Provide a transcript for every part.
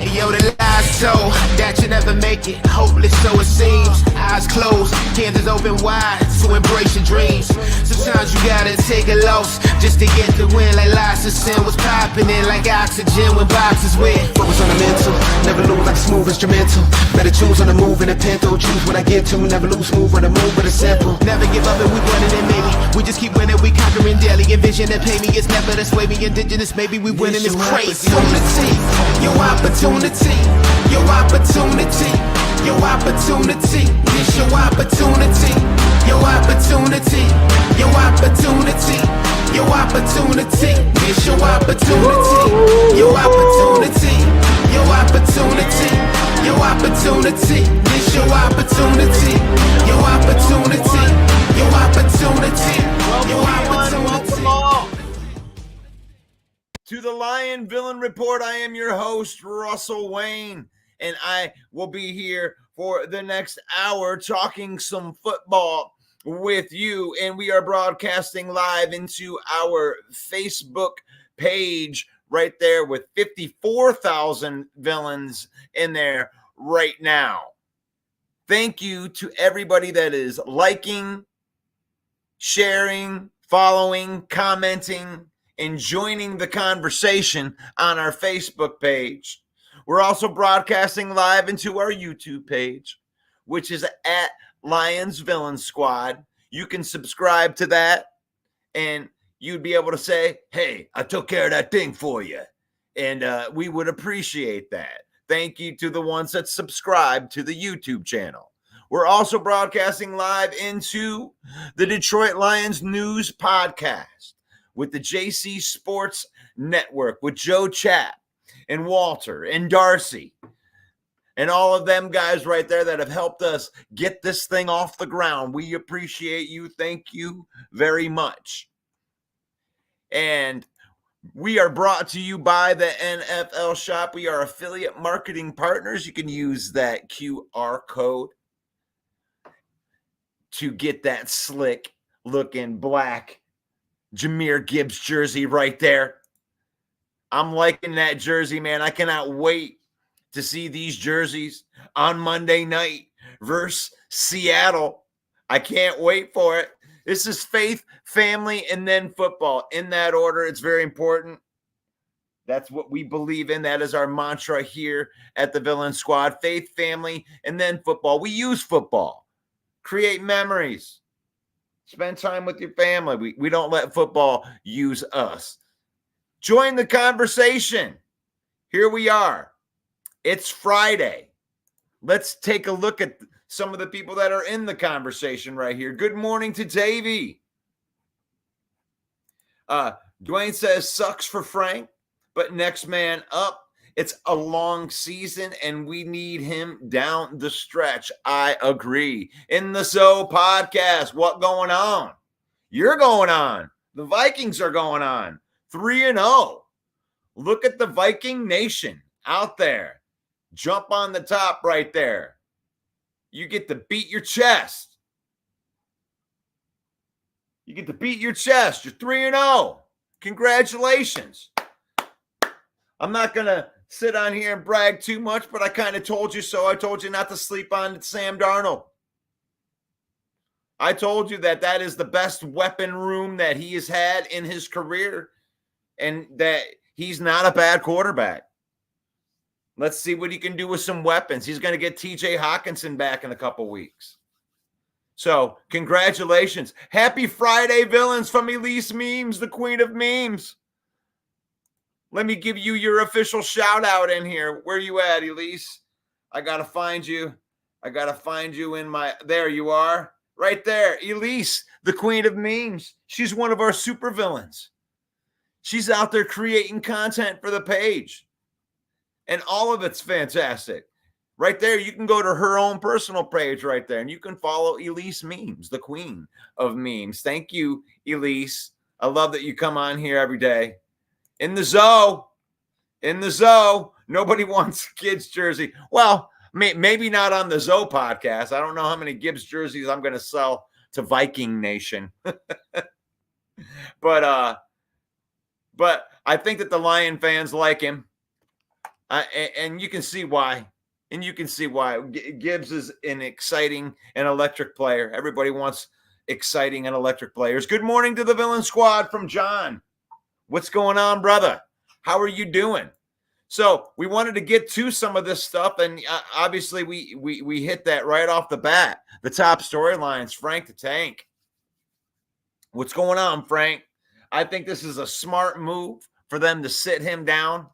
Yo, the lies so that you never make it. Hopeless, so it seems. Eyes closed, canvas open wide to embrace your dreams. Sometimes you gotta take a loss just to get the win. Like lots of sin was popping in like oxygen when boxes win. Focus on the mental, never lose like a smooth instrumental. Better choose on the move in a pinto. Choose what I get to, never lose smooth on the move, but it's simple. Never give up and we winning it, maybe. We just keep winning, we conquering daily. Envision that pay me, it's never the sway me. Indigenous, maybe we winning this crazy. Your opportunity, your opportunity, your opportunity, it's your opportunity, your opportunity, your opportunity, your opportunity, it's your opportunity, your opportunity, your opportunity, your opportunity, it's your opportunity, your opportunity, your opportunity, your opportunity. To the Lion Villain Report, I am your host, Russell Wayne, and I will be here for the next hour talking some football with you. And we are broadcasting live into our Facebook page right there with 54,000 villains in there right now. Thank you to everybody that is liking, sharing, following, commenting, and joining the conversation on our Facebook page. We're also broadcasting live into our YouTube page, which is at Lions Villain Squad. You can subscribe to that, and you'd be able to say, hey, I took care of that thing for you. And we would appreciate that. Thank you to the ones that subscribe to the YouTube channel. We're also broadcasting live into the Detroit Lions News Podcast with the JC Sports Network, with Joe Chapp and Walter and Darcy and all of them guys right there that have helped us get this thing off the ground. We appreciate you. Thank you very much. And we are brought to you by the NFL Shop. We are affiliate marketing partners. You can use that QR code to get that slick looking black Jahmyr Gibbs jersey right there. I'm liking that jersey, man. I cannot wait to see these jerseys on Monday night versus Seattle. I can't wait for it. This is faith, family, and then football. In that order, it's very important. That's what we believe in. That is our mantra here at the Villain Squad. Faith, family, and then football. We use football. Create memories. Spend time with your family. We don't let football use us. Join the conversation. Here we are. It's Friday. Let's take a look at some of the people that are in the conversation right here. Good morning to Davey. Dwayne says, sucks for Frank, but next man up. It's a long season, and we need him down the stretch. I agree. In the So podcast, what going on? You're going on. The Vikings are going on. 3-0. Look at the Viking Nation out there. Jump on the top right there. You get to beat your chest. You get to beat your chest. You're 3-0. Congratulations. I'm not going to sit on here and brag too much, but I kind of told you so. I told you not to sleep on Sam Darnold. I told you that is the best weapon room that he has had in his career, and that he's not a bad quarterback. Let's see what he can do with some weapons. He's going to get TJ Hawkinson back in a couple weeks. So, congratulations. Happy Friday, villains, from Elise Memes, the queen of memes. Let me give you your official shout out in here. Where you at, Elise? I got to find you. I got to find you in my, there you are. Right there. Elise, the queen of memes. She's one of our super villains. She's out there creating content for the page. And all of it's fantastic. Right there, you can go to her own personal page right there, and you can follow Elise Memes, the queen of memes. Thank you, Elise. I love that you come on here every day. In the Zoo, nobody wants a Gibbs jersey. Well, maybe not on the Zoo podcast. I don't know how many Gibbs jerseys I'm going to sell to Viking Nation. But I think that the Lion fans like him. And you can see why. Gibbs is an exciting and electric player. Everybody wants exciting and electric players. Good morning to the Villain Squad from John. What's going on, brother? How are you doing? So we wanted to get to some of this stuff, and obviously we hit that right off the bat. The top storylines, Frank the Tank. What's going on, Frank? I think this is a smart move for them to sit him down.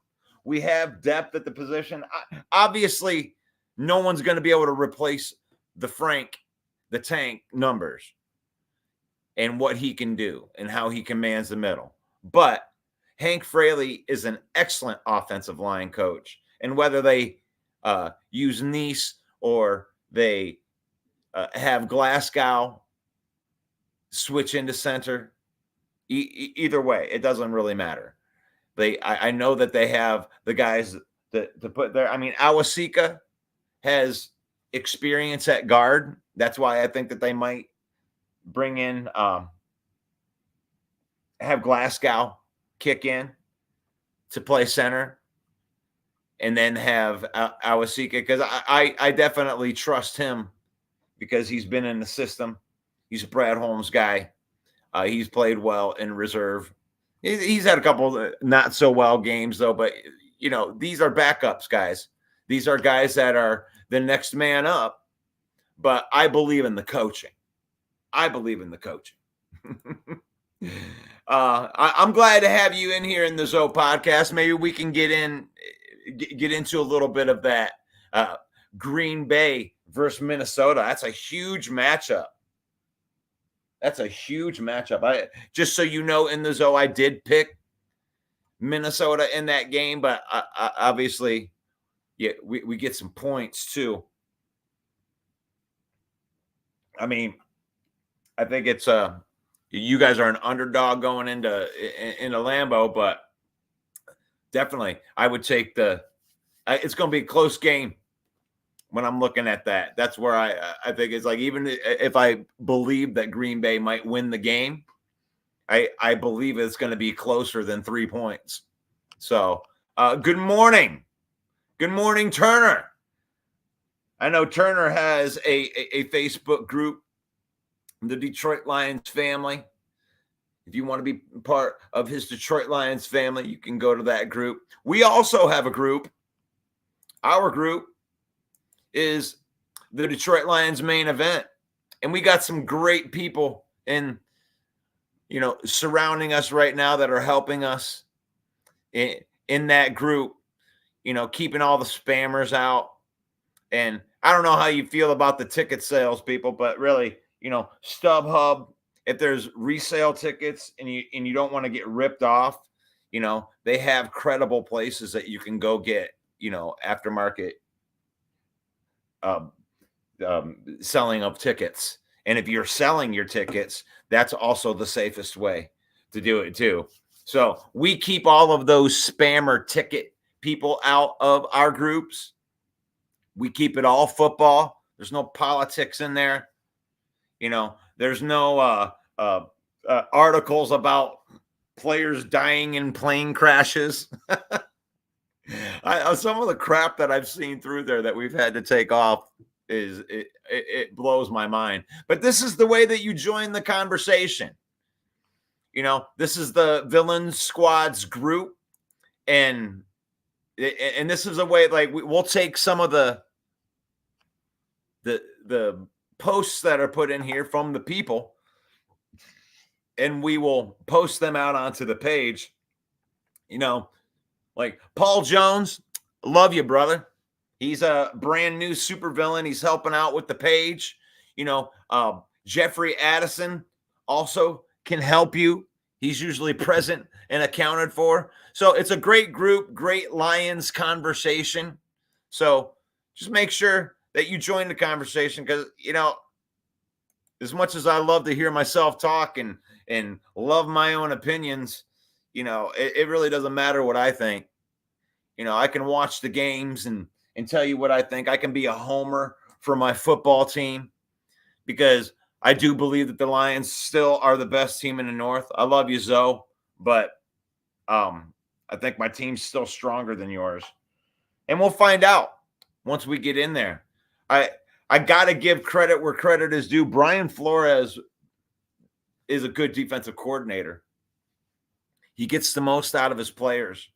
We have depth at the position. Obviously, no one's going to be able to replace the Frank the Tank numbers and what he can do and how he commands the middle. But Hank Fraley is an excellent offensive line coach. And whether they use Nice or they have Glasgow switch into center, either way, it doesn't really matter. I know that they have the guys to put there. I mean, Awasika has experience at guard. That's why I think that they might bring in have Glasgow kick in to play center, and then have Awasika, because I definitely trust him because he's been in the system. He's a Brad Holmes guy. He's played well in reserve. He's had a couple not so well games though, but you know, these are backups, guys. These are guys that are the next man up. But I believe in the coaching. I'm glad to have you in here in the Zoe podcast. Maybe we can get into a little bit of that Green Bay versus Minnesota. That's a huge matchup. Just so you know, in the Zoe, I did pick Minnesota in that game, but obviously, yeah, we get some points too. I mean, I think it's you guys are an underdog going into Lambeau, but definitely I would take it's going to be a close game when I'm looking at that. That's where I think it's like, even if I believe that Green Bay might win the game, I believe it's going to be closer than 3 points. So good morning. Good morning, Turner. I know Turner has a Facebook group, the Detroit Lions family. If you want to be part of his Detroit Lions family, you can go to that group. We also have a group. Our group is the Detroit Lions main event. And we got some great people surrounding us right now that are helping us in that group, keeping all the spammers out. And I don't know how you feel about the ticket sales, people, but really, StubHub, if there's resale tickets and you don't want to get ripped off, they have credible places that you can go get, aftermarket selling of tickets. And if you're selling your tickets, that's also the safest way to do it too. So we keep all of those spammer ticket people out of our groups. We keep it all football. There's no politics in there. There's no articles about players dying in plane crashes. Some of the crap that I've seen through there that we've had to take off it blows my mind. But this is the way that you join the conversation. This is the Villain Squad's group, and this is a way, like, we'll take some of the posts that are put in here from the people, and we will post them out onto the page. Like Paul Jones, love you, brother. He's a brand new supervillain. He's helping out with the page. Jeffrey Addison also can help you. He's usually present and accounted for. So it's a great group, great Lions conversation. So just make sure that you join the conversation, because, as much as I love to hear myself talk and love my own opinions, it really doesn't matter what I think. I can watch the games and tell you what I think. I can be a homer for my football team, because I do believe that the Lions still are the best team in the North. I love you, Zoe, but I think my team's still stronger than yours. And we'll find out once we get in there. I got to give credit where credit is due. Brian Flores is a good defensive coordinator. He gets the most out of his players.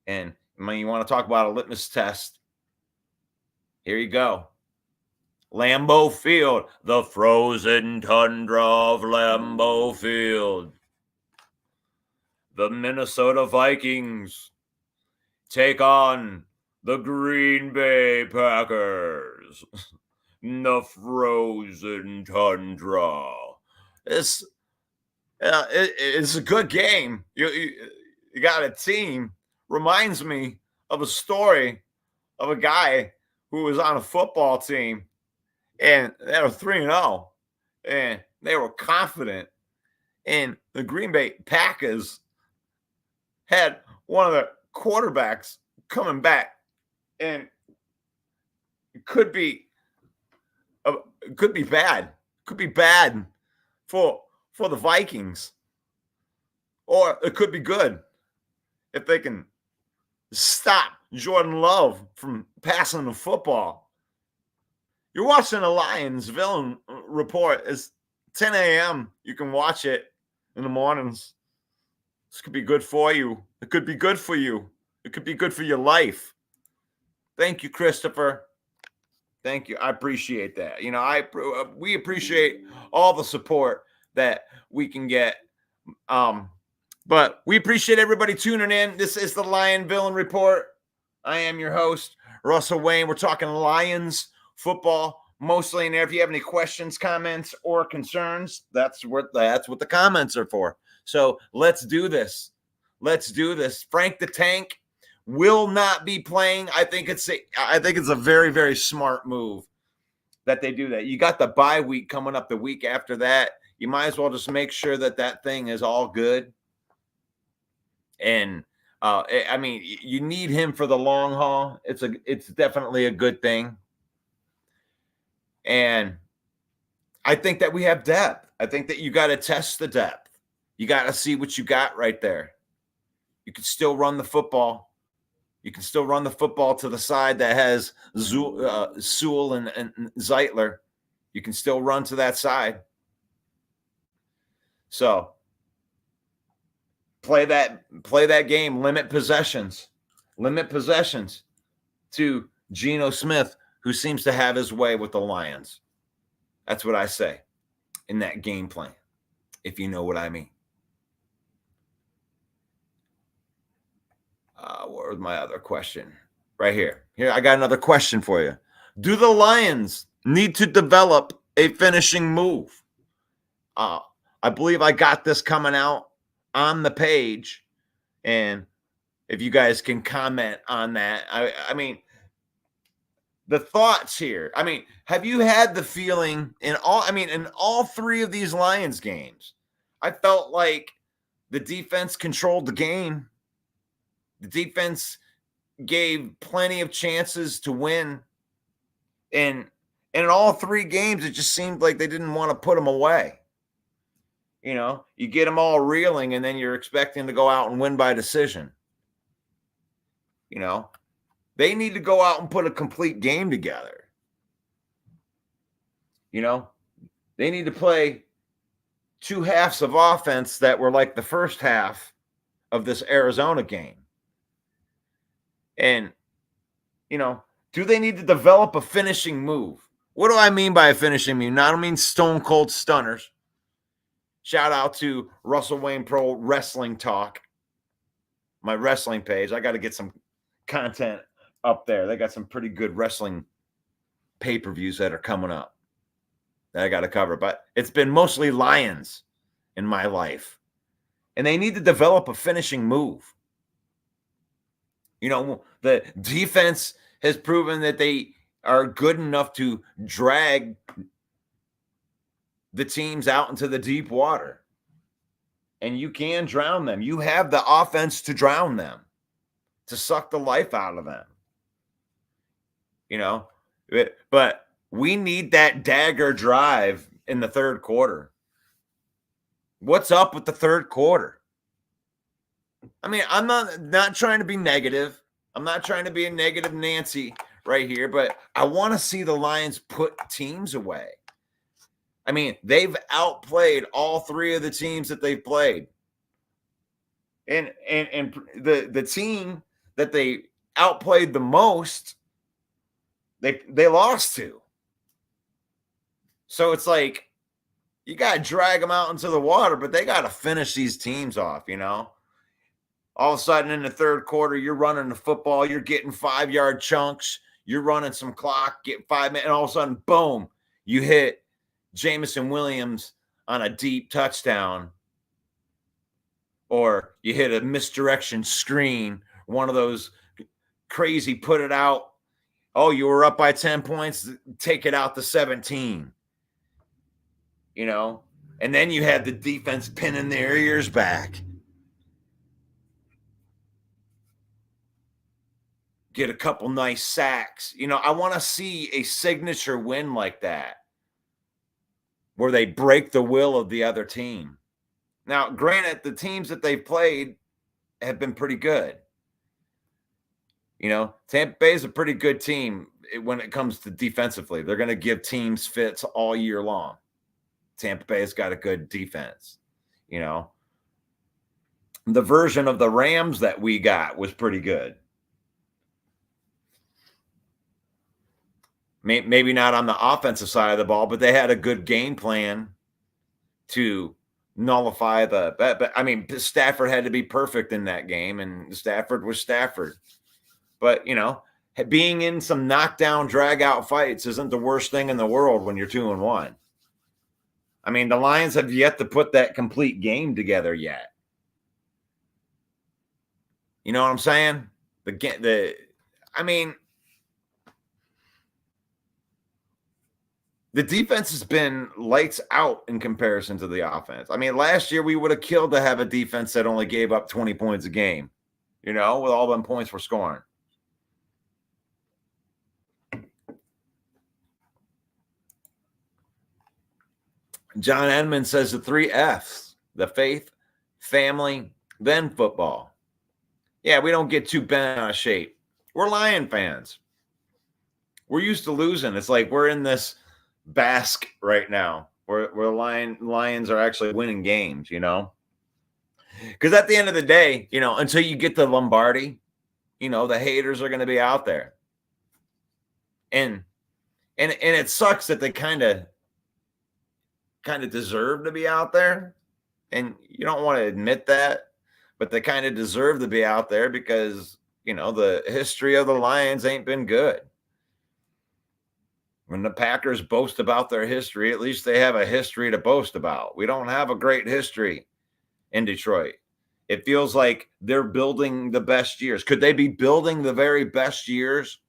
And when you want to talk about a litmus test, here you go. Lambeau Field, the frozen tundra of Lambeau Field. The Minnesota Vikings take on the Green Bay Packers. The frozen tundra. It's a good game. You got a team. Reminds me of a story of a guy who was on a football team, and they were 3-0, and they were confident. And the Green Bay Packers had one of the quarterbacks coming back, and it could be bad. Could be bad for the Vikings, or it could be good if they can stop Jordan Love from passing the football. You're watching the Lions Villain Report. It's 10 a.m. You can watch it in the mornings. This could be good for you. It could be good for you. It could be good for your life. Thank you, Christopher. Thank you. I appreciate that. We appreciate all the support that we can get. But we appreciate everybody tuning in. This is the Lion Villain Report. I am your host, Russell Wayne. We're talking Lions football mostly in there. If you have any questions, comments, or concerns, that's what the comments are for. So let's do this. Let's do this. Frank the Tank will not be playing. I think it's a very, very smart move that they do that. You got the bye week coming up the week after that. You might as well just make sure that thing is all good. And you need him for the long haul. It's definitely a good thing. And I think that we have depth. I think that you got to test the depth. You got to see what you got right there. You can still run the football. You can still run the football to the side that has Sewell and Zeitler. You can still run to that side. So play that game. Limit possessions to Geno Smith, who seems to have his way with the Lions. That's what I say in that game plan, if you know what I mean. What was my other question? Right here. Here, I got another question for you. Do the Lions need to develop a finishing move? I believe I got this coming out on the page, and if you guys can comment on that. I mean, the thoughts here. I mean, have you had the feeling in all three of these Lions games, I felt like the defense controlled the game. The defense gave plenty of chances to win. And in all three games, it just seemed like they didn't want to put them away. You know, you get them all reeling, and then you're expecting to go out and win by decision. You know, they need to go out and put a complete game together. You know, they need to play two halves of offense that were like the first half of this Arizona game. And, you know, do they need to develop a finishing move? What do I mean by a finishing move? Now, I don't mean stone cold stunners. Shout out to Russell Wayne Pro Wrestling Talk, my wrestling page. I got to get some content up there. They got some pretty good wrestling pay-per-views that are coming up that I got to cover. But it's been mostly Lions in my life. And they need to develop a finishing move. You know, the defense has proven that they are good enough to drag the teams out into the deep water. And you can drown them. You have the offense to drown them, to suck the life out of them. You know, but we need that dagger drive in the third quarter. What's up with the third quarter? I mean, I'm not trying to be negative. I'm not trying to be a negative Nancy right here, but I want to see the Lions put teams away. I mean, they've outplayed all three of the teams that they've played. And the team that they outplayed the most, they lost to. So it's like, you got to drag them out into the water, but they got to finish these teams off, you know? All of a sudden in the third quarter, you're running the football, you're getting 5-yard chunks, you're running some clock, get 5 minutes, and all of a sudden, boom, you hit Jameson Williams on a deep touchdown, or you hit a misdirection screen, one of those crazy put it out. Oh, you were up by 10 points, take it out to 17. You know, and then you had the defense pinning their ears back. Get a couple nice sacks. You know, I want to see a signature win like that, where they break the will of the other team. Now, granted, the teams that they've played have been pretty good. You know, Tampa Bay is a pretty good team when it comes to defensively. They're going to give teams fits all year long. Tampa Bay's got a good defense. You know, the version of the Rams that we got was pretty good. Maybe not on the offensive side of the ball, but they had a good game plan to nullify the. But I mean, Stafford had to be perfect in that game, and Stafford was Stafford. But, you know, being in some knockdown, drag-out fights isn't the worst thing in the world when you're 2-1. I mean, the Lions have yet to put that complete game together yet. You know what I'm saying? The defense has been lights out in comparison to the offense. I mean, last year we would have killed to have a defense that only gave up 20 points a game, you know, with all them points we're scoring. John Edmond says the 3 F's: the faith, family, then football. Yeah, we don't get too bent out of shape. We're Lion fans. We're used to losing. It's like we're in this basque right now where Lions are actually winning games, you know? Because at the end of the day, you know, until you get to Lombardi, you know, the haters are going to be out there. And it sucks that they kind of deserve to be out there. And you don't want to admit that, but they kind of deserve to be out there because, you know, the history of the Lions ain't been good. When the Packers boast about their history, at least they have a history to boast about. We don't have a great history in Detroit. It feels like they're building the best years. Could they be building the very best years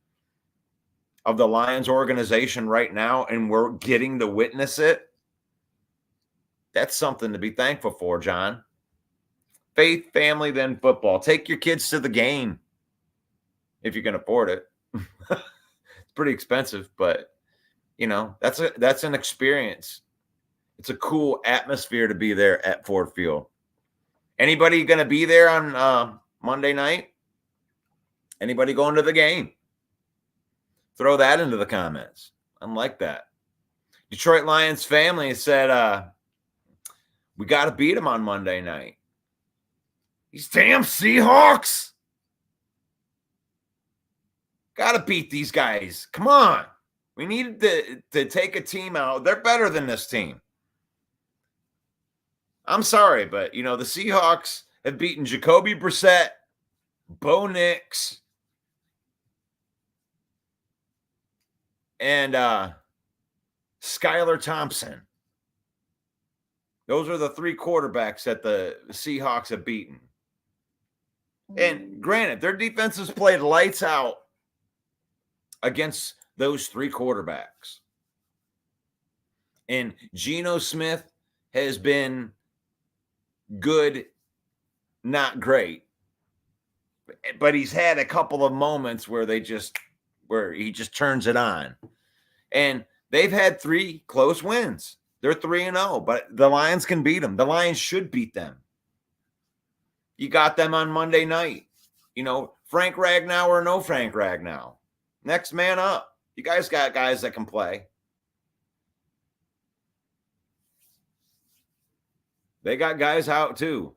of the Lions organization right now, and we're getting to witness it? That's something to be thankful for, John. Faith, family, then football. Take your kids to the game if you can afford it. It's pretty expensive, but you know, that's an experience. It's a cool atmosphere to be there at Ford Field. Anybody going to be there on Monday night? Anybody going to the game? Throw that into the comments. I'm like that. Detroit Lions family said, we got to beat them on Monday night. These damn Seahawks. Got to beat these guys. Come on. We need to take a team out. They're better than this team. I'm sorry, but, you know, the Seahawks have beaten Jacoby Brissett, Bo Nix, and Skylar Thompson. Those are the three quarterbacks that the Seahawks have beaten. And granted, their defense has played lights out against those three quarterbacks. And Geno Smith has been good, not great. But he's had a couple of moments where he just turns it on. And they've had 3 close wins. They're 3-0, but the Lions can beat them. The Lions should beat them. You got them on Monday night. You know, Frank Ragnow or no Frank Ragnow. Next man up. You guys got guys that can play. They got guys out too.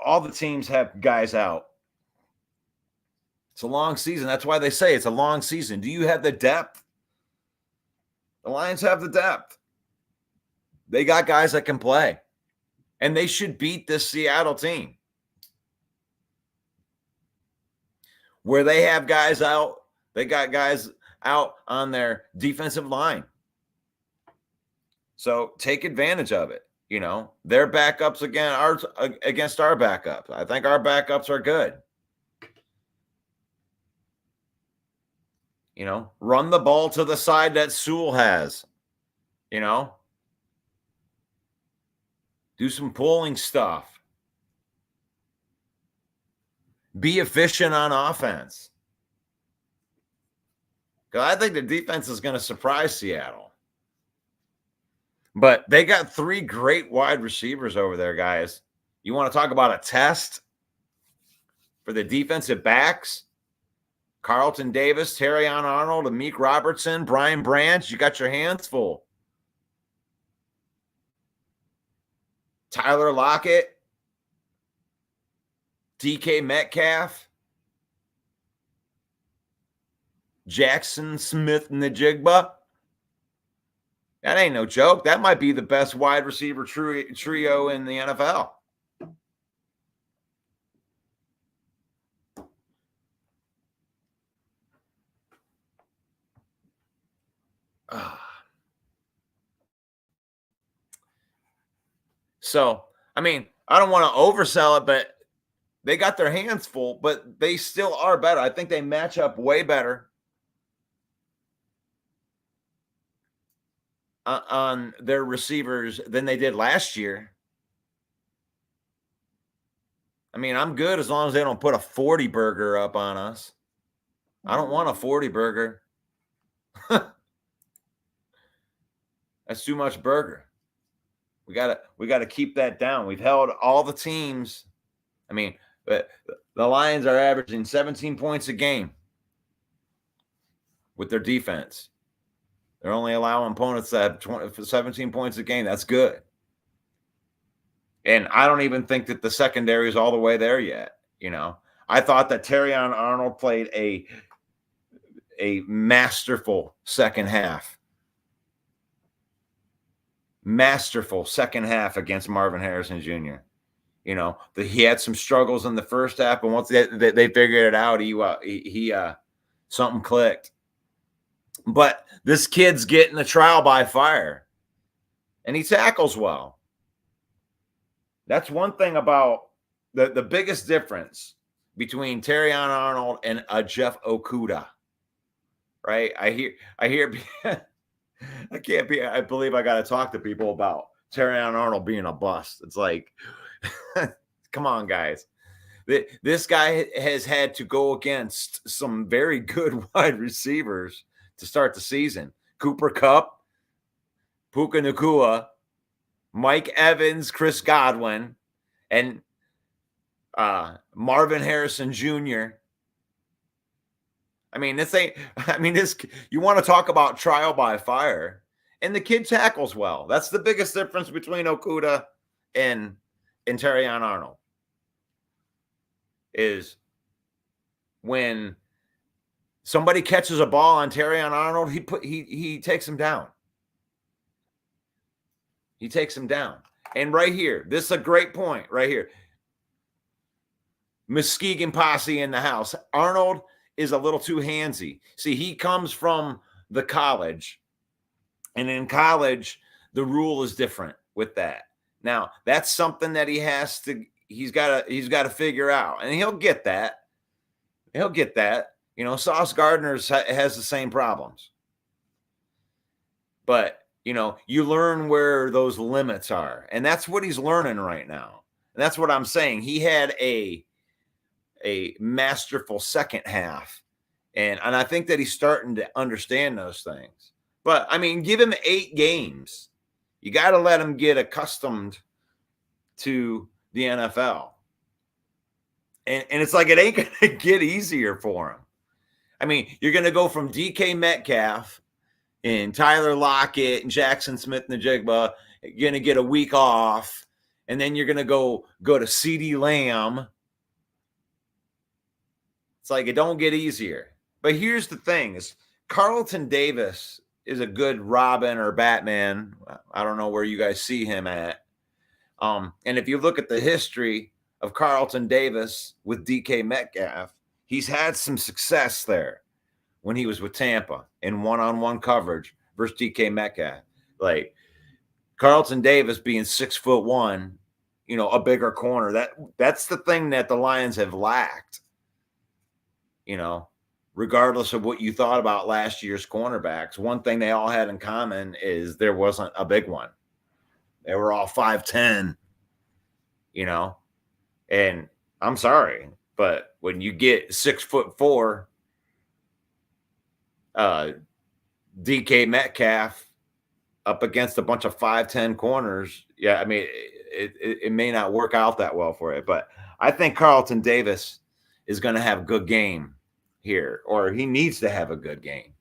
All the teams have guys out. It's a long season. That's why they say it's a long season. Do you have the depth? The Lions have the depth. They got guys that can play. And they should beat this Seattle team. Where they have guys out, they got guys out on their defensive line. So take advantage of it. You know, their backups against our backups. I think our backups are good. You know, run the ball to the side that Sewell has. You know, do some pulling stuff. Be efficient on offense. Because I think the defense is going to surprise Seattle. But they got 3 great wide receivers over there, guys. You want to talk about a test for the defensive backs? Carlton Davis, Terrion Arnold, Amik Robertson, Brian Branch. You got your hands full. Tyler Lockett, DK Metcalf, Jackson Smith Najigba. That ain't no joke. That might be the best wide receiver trio in the NFL. So, I mean, I don't want to oversell it, but they got their hands full, but they still are better. I think they match up way better on their receivers than they did last year. I mean, I'm good as long as they don't put a 40 burger up on us. I don't want a 40 burger. That's too much burger. We gotta keep that down. We've held all the teams. I mean, But the Lions are averaging 17 points a game with their defense. They're only allowing opponents that have 17 points a game. That's good. And I don't even think that the secondary is all the way there yet. I thought that Terrion Arnold played a masterful second half. Masterful second half against Marvin Harrison Jr. He had some struggles in the first half, but once they figured it out, he something clicked. But this kid's getting the trial by fire, and he tackles well. That's one thing about the biggest difference between Terrion Arnold and a Jeff Okudah, right? I hear I believe I got to talk to people about Terrion Arnold being a bust. It's like, come on, guys. This guy has had to go against some very good wide receivers to start the season. Cooper Kupp, Puka Nacua, Mike Evans, Chris Godwin, and Marvin Harrison Jr. You want to talk about trial by fire, and the kid tackles well. That's the biggest difference between Okudah and Terrion Arnold, is when somebody catches a ball on Terrion Arnold, he takes him down. He takes him down. And right here, this is a great point right here. Muskegon posse in the house. Arnold is a little too handsy. See, he comes from the college, and in college, the rule is different with that. Now, that's something that he's got to figure out, and he'll get that. He'll get that. Sauce Gardner has the same problems. But, you learn where those limits are, and that's what he's learning right now. And that's what I'm saying. He had a masterful second half, and I think that he's starting to understand those things. But, give him 8 games. You got to let him get accustomed to the NFL. And it's like it ain't going to get easier for him. You're going to go from DK Metcalf and Tyler Lockett and Jackson Smith-Njigba. You're going to get a week off, and then you're going to go to CeeDee Lamb. It's like it don't get easier. But here's the thing: is Carlton Davis is a good Robin or Batman. I don't know where you guys see him at. And if you look at the history of Carlton Davis with DK Metcalf, he's had some success there when he was with Tampa in one-on-one coverage versus DK Metcalf. Like Carlton Davis being 6'1", a bigger corner. That's the thing that the Lions have lacked. Regardless of what you thought about last year's cornerbacks, one thing they all had in common is there wasn't a big one. They were all 5'10", and I'm sorry, but when you get 6'4", DK Metcalf up against a bunch of 5'10" corners, it may not work out that well for it. But I think Carlton Davis is going to have a good game here, or he needs to have a good game.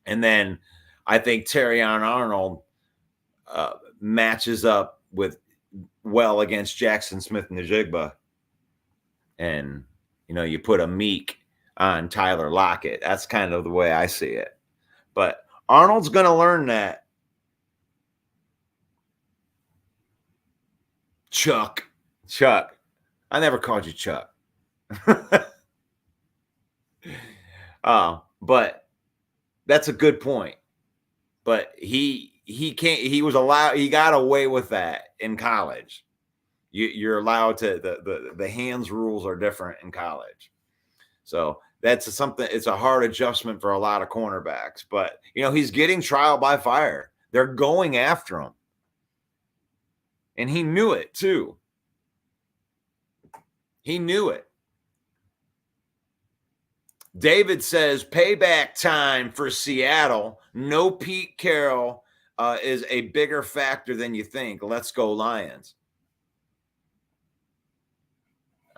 And then I think Terrion Arnold matches up well against Jackson Smith-Njigba. And, you put a Meek on Tyler Lockett. That's kind of the way I see it. But Arnold's going to learn that. Chuck. I never called you Chuck. But that's a good point. But he got away with that in college. You're allowed to, the hands rules are different in college. So that's it's a hard adjustment for a lot of cornerbacks. But, he's getting trial by fire. They're going after him. And he knew it too. He knew it. David says, payback time for Seattle. No Pete Carroll is a bigger factor than you think. Let's go Lions.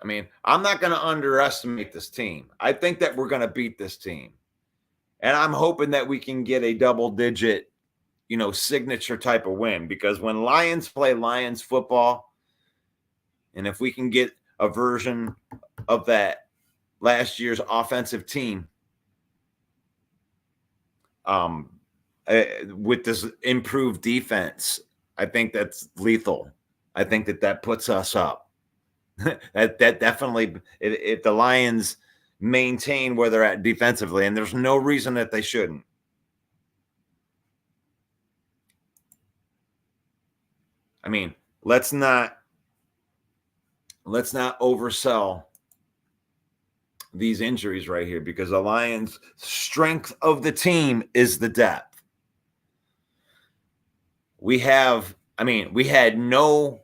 I mean, I'm not going to underestimate this team. I think that we're going to beat this team. And I'm hoping that we can get a double-digit, signature type of win, because when Lions play Lions football, and if we can get a version of that last year's offensive team with this improved defense, I think that's lethal. I think that puts us up. that definitely, if the Lions maintain where they're at defensively, and there's no reason that they shouldn't. I mean, let's not oversell these injuries right here, because the Lions' strength of the team is the depth. We had no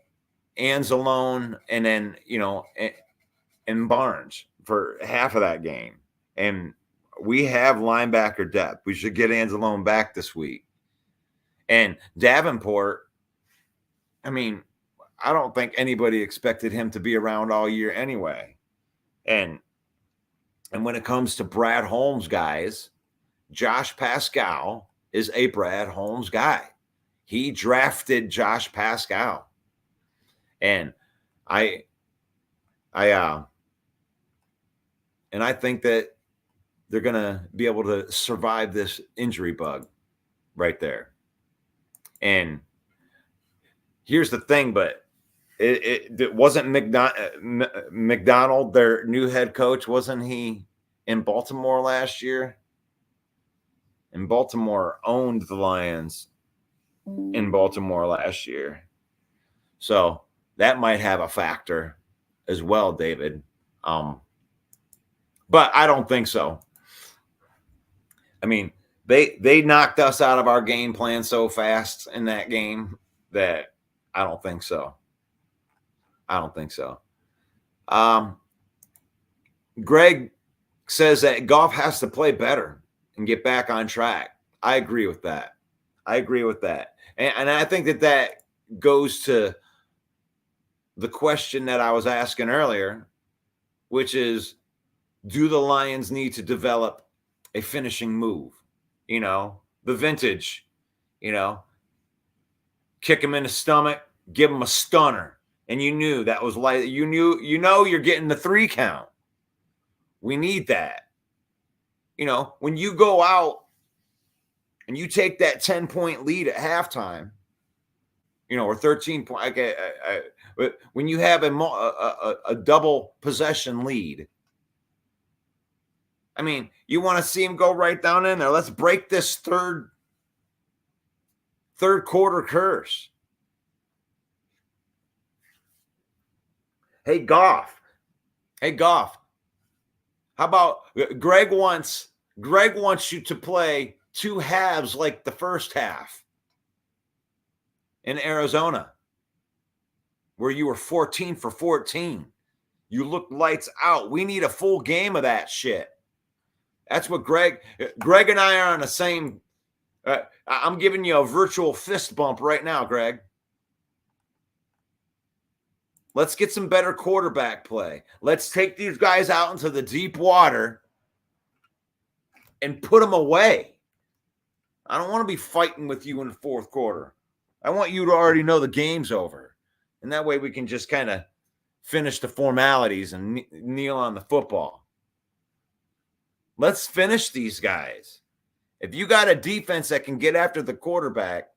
Anzalone and then, and Barnes for half of that game. And we have linebacker depth. We should get Anzalone back this week. And Davenport, I don't think anybody expected him to be around all year anyway. And when it comes to Brad Holmes guys, Josh Pascal is a Brad Holmes guy. He drafted Josh Pascal. And I think that they're going to be able to survive this injury bug right there. And here's the thing, but it wasn't McDonald, their new head coach, wasn't he in Baltimore last year? And Baltimore owned the Lions in Baltimore last year. So that might have a factor as well, David. But I don't think so. I mean, they knocked us out of our game plan so fast in that game that I don't think so. Greg says that Goff has to play better and get back on track. I agree with that. And I think that goes to the question that I was asking earlier, which is, do the Lions need to develop a finishing move? The vintage, kick him in the stomach, give him a stunner. And you knew that was like, you're getting the 3 count. We need that. When you go out and you take that 10-point lead at halftime, or 13 point, when you have a double possession lead, you want to see him go right down in there. Let's break this third quarter curse. Hey, Goff. How about Greg wants you to play 2 halves like the first half in Arizona, where you were 14 for 14. You looked lights out. We need a full game of that shit. That's what Greg and I are on the same. I'm giving you a virtual fist bump right now, Greg. Let's get some better quarterback play. Let's take these guys out into the deep water and put them away. I don't want to be fighting with you in the fourth quarter. I want you to already know the game's over. And that way we can just kind of finish the formalities and kneel on the football. Let's finish these guys. If you got a defense that can get after the quarterback,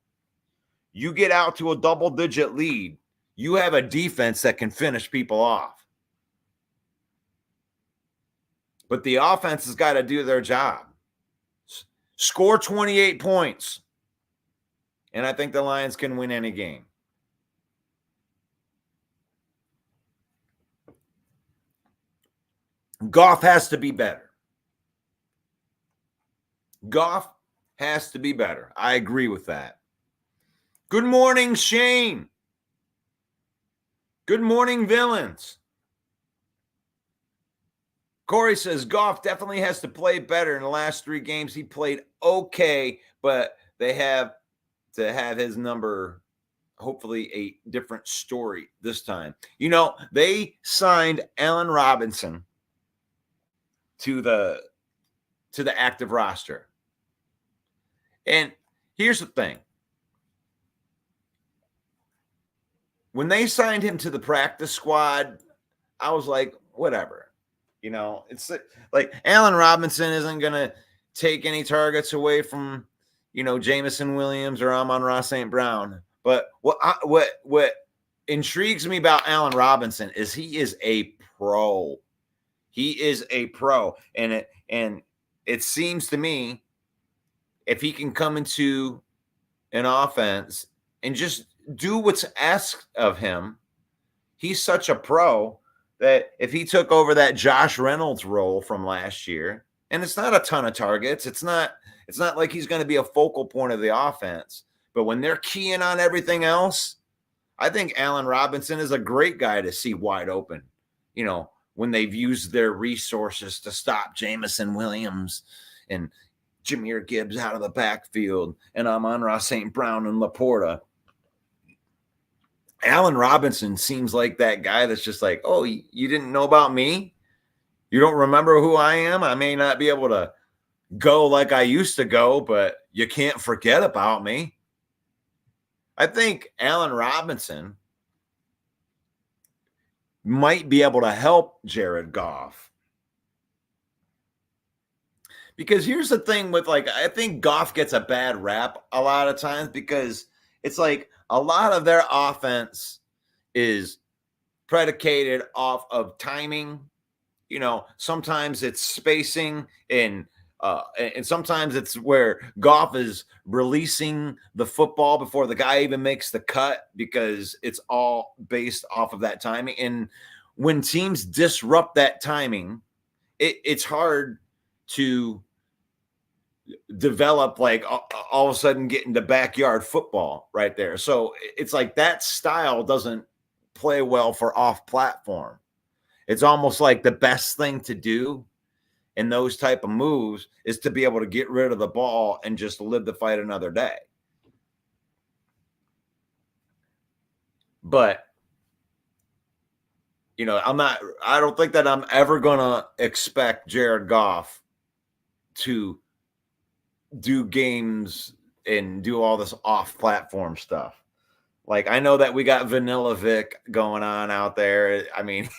you get out to a double-digit lead, you have a defense that can finish people off. But the offense has got to do their job. Score 28 points. And I think the Lions can win any game. Goff has to be better. I agree with that. Good morning, Shane. Good morning, villains. Corey says Goff definitely has to play better in the last 3 games. He played okay, but they have to have his number hopefully a different story this time. You know, they signed Allen Robinson to the active roster. And here's the thing. When they signed him to the practice squad, I was like, whatever. You know, it's like Allen Robinson isn't going to take any targets away from, you know, Jamison Williams or Amon-Ra St. Brown. But what intrigues me about Allen Robinson is he is a pro. He is a pro. And it seems to me if he can come into an offense and just do what's asked of him, he's such a pro that if he took over that Josh Reynolds role from last year, and it's not a ton of targets, it's not like he's going to be a focal point of the offense, but when they're keying on everything else, I think Allen Robinson is a great guy to see wide open, you know, when they've used their resources to stop Jamison Williams and Jahmyr Gibbs out of the backfield and Amon-Ra St. Brown and Laporta. Allen Robinson seems like that guy that's just like, oh, you didn't know about me? You don't remember who I am? I may not be able to go like I used to go, but you can't forget about me. I think Allen Robinson might be able to help Jared Goff. Because here's the thing with, like, I think Goff gets a bad rap a lot of times because it's like a lot of their offense is predicated off of timing. You know, sometimes it's spacing and sometimes it's where Goff is releasing the football before the guy even makes the cut because it's all based off of that timing. And when teams disrupt that timing, it's hard to develop, like all of a sudden get into backyard football right there. So it's like that style doesn't play well for off platform. It's almost like the best thing to do in those type of moves is to be able to get rid of the ball and just live the fight another day. But, you know, I don't think that I'm ever going to expect Jared Goff to do games and do all this off platform stuff. Like, I know that we got Vanilla Vic going on out there. I mean,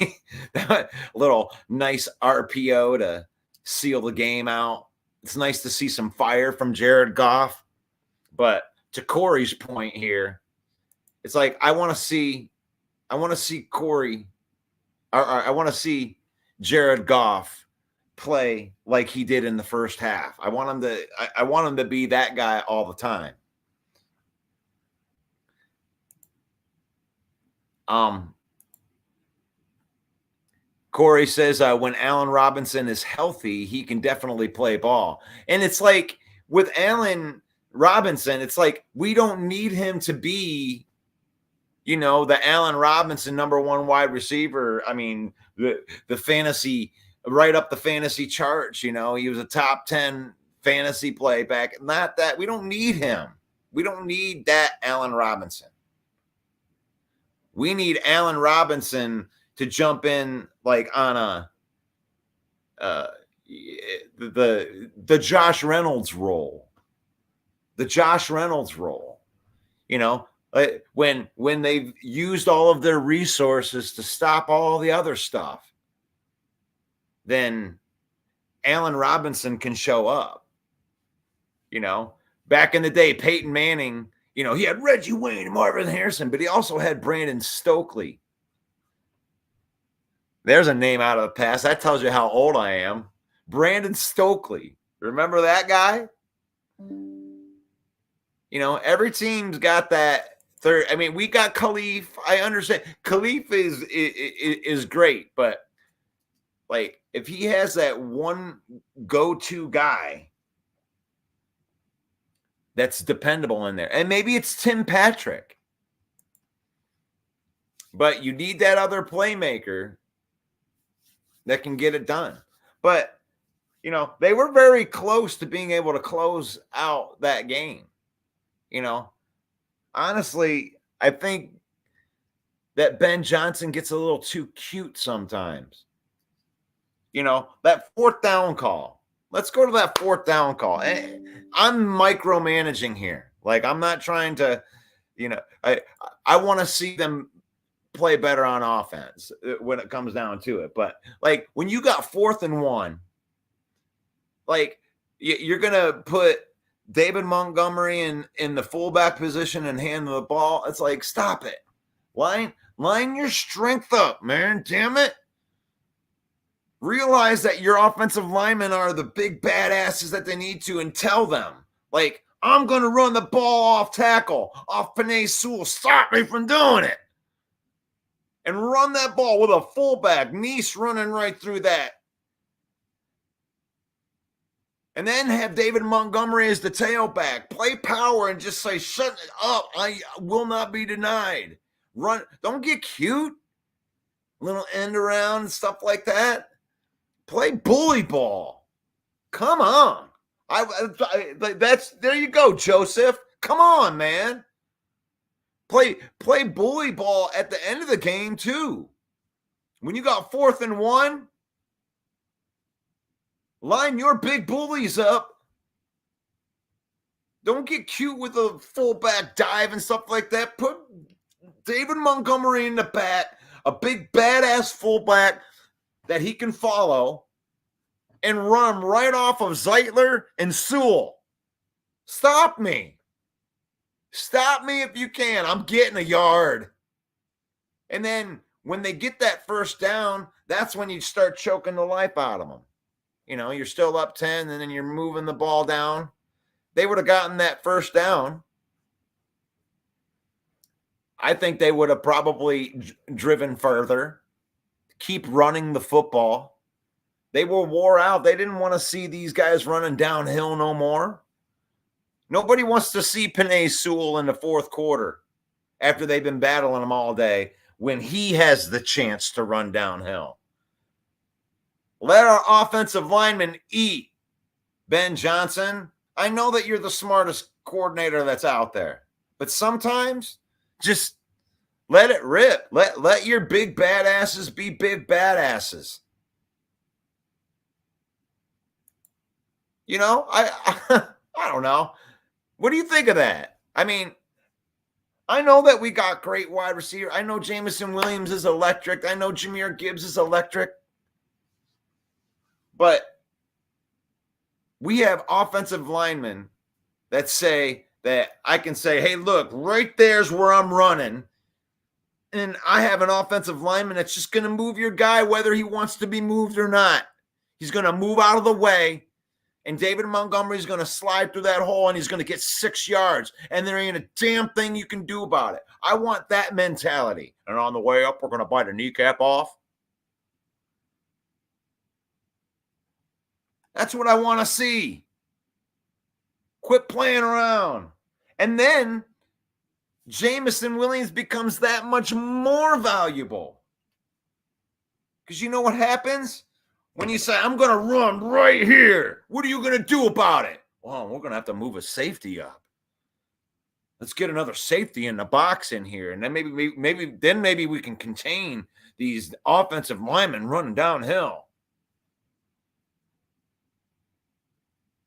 that little nice RPO to seal the game out. It's nice to see some fire from Jared Goff. But to Corey's point here, it's like I want to see Corey, or I want to see Jared Goff play like he did in the first half. I want him to be that guy all the time. Corey says when Allen Robinson is healthy, he can definitely play ball. And it's like with Allen Robinson, it's like we don't need him to be, you know, the Allen Robinson #1 wide receiver. I mean, the fantasy, right up the fantasy charts, you know, he was a top 10 fantasy play back. Not that we don't need him. We don't need that Allen Robinson. We need Allen Robinson to jump in like on the Josh Reynolds role. The Josh Reynolds role. You know, when they've used all of their resources to stop all the other stuff, then Allen Robinson can show up. You know, back in the day, Peyton Manning, you know, he had Reggie Wayne and Marvin Harrison, but he also had Brandon Stokely. There's a name out of the past. That tells you how old I am. Brandon Stokely. Remember that guy? You know, every team's got that third. I mean, we got Khalif. I understand. Khalif is great, but like if he has that one go-to guy that's dependable in there. And maybe it's Tim Patrick. But you need that other playmaker that can get it done. But, you know, they were very close to being able to close out that game. You know, honestly, I think that Ben Johnson gets a little too cute sometimes. You know, that fourth down call. Let's go to that fourth down call. I'm micromanaging here. Like, I'm not trying to, you know, I want to see them play better on offense when it comes down to it. But like when you got 4th and 1, like you're gonna put David Montgomery in the fullback position and hand the ball. It's like, stop it. Line your strength up, man. Damn it. Realize that your offensive linemen are the big badasses that they need to, and tell them, like, I'm going to run the ball off tackle, off Penei Sewell. Stop me from doing it. And run that ball with a fullback, Nice running right through that. And then have David Montgomery as the tailback. Play power and just say, shut it up. I will not be denied. Run. Don't get cute. Little end around and stuff like that. Play bully ball. Come on. That's there you go, Joseph. Come on, man. Play bully ball at the end of the game too. When you got 4th and 1, line your big bullies up. Don't get cute with a fullback dive and stuff like that. Put David Montgomery in the back, a big badass fullback that he can follow, and run right off of Zeitler and Sewell. Stop me. Stop me if you can. I'm getting a yard. And then when they get that first down, that's when you start choking the life out of them. You know, you're still up 10, and then you're moving the ball down. They would have gotten that first down. I think they would have probably driven further, keep running the football. They were wore out. They didn't want to see these guys running downhill no more. Nobody wants to see Penei Sewell in the fourth quarter after they've been battling him all day when he has the chance to run downhill. Let our offensive linemen eat, Ben Johnson. I know that you're the smartest coordinator that's out there, but sometimes just let it rip. Let your big badasses be big badasses. You know, I don't know. What do you think of that? I mean, I know that we got great wide receiver. I know Jameson Williams is electric. I know Jahmyr Gibbs is electric. But we have offensive linemen that say that I can say, hey, look, right there's where I'm running. And I have an offensive lineman that's just going to move your guy whether he wants to be moved or not. He's going to move out of the way. And David Montgomery is going to slide through that hole, and he's going to get 6 yards. And there ain't a damn thing you can do about it. I want that mentality. And on the way up, we're going to bite a kneecap off. That's what I want to see. Quit playing around. And then Jameson Williams becomes that much more valuable. Because you know what happens? When you say, I'm going to run right here, what are you going to do about it? Well, we're going to have to move a safety up. Let's get another safety in the box in here. And then maybe we can contain these offensive linemen running downhill.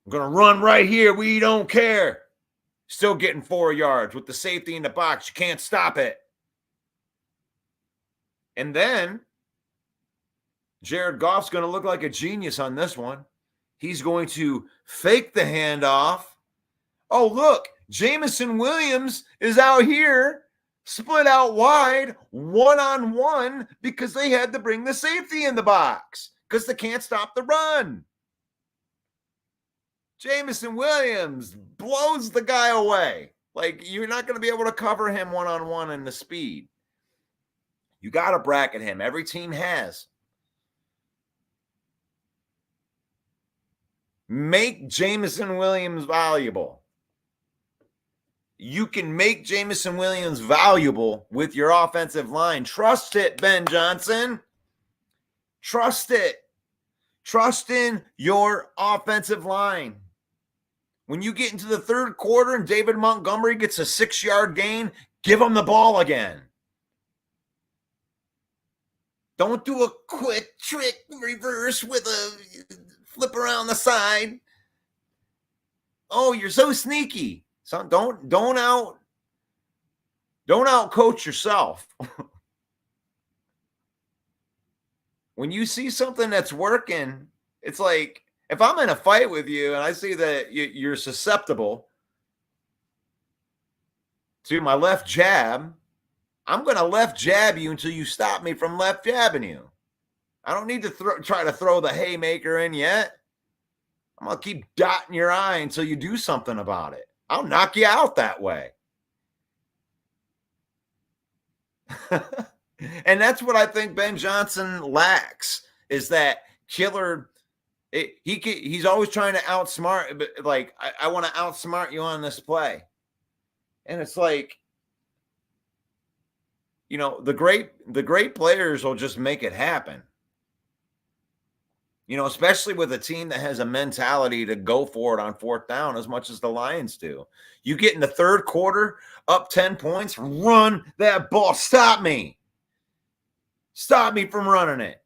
I'm going to run right here. We don't care. Still getting 4 yards with the safety in the box. You can't stop it. And then Jared Goff's going to look like a genius on this one. He's going to fake the handoff. Oh, look, Jameson Williams is out here, split out wide, one-on-one, because they had to bring the safety in the box because they can't stop the run. Jameson Williams blows the guy away. Like, you're not going to be able to cover him one-on-one in the speed. You got to bracket him. Every team has. Make Jameson Williams valuable. You can make Jameson Williams valuable with your offensive line. Trust it, Ben Johnson. Trust it. Trust in your offensive line. When you get into the third quarter and David Montgomery gets a 6-yard gain, Give them the ball again. Don't do a quick trick reverse with a flip around the side. Oh, you're so sneaky. So don't out coach yourself. When you see something that's working, it's like if I'm in a fight with you and I see that you're susceptible to my left jab, I'm going to left jab you until you stop me from left jabbing you. I don't need to try to throw the haymaker in yet. I'm going to keep dotting your eye until you do something about it. I'll knock you out that way. And that's what I think Ben Johnson lacks, is that killer. He's always trying to outsmart, but like, I want to outsmart you on this play. And it's like, the great players will just make it happen. Especially with a team that has a mentality to go for it on fourth down as much as the Lions do. You get in the third quarter, up 10 points, run that ball. Stop me. Stop me from running it.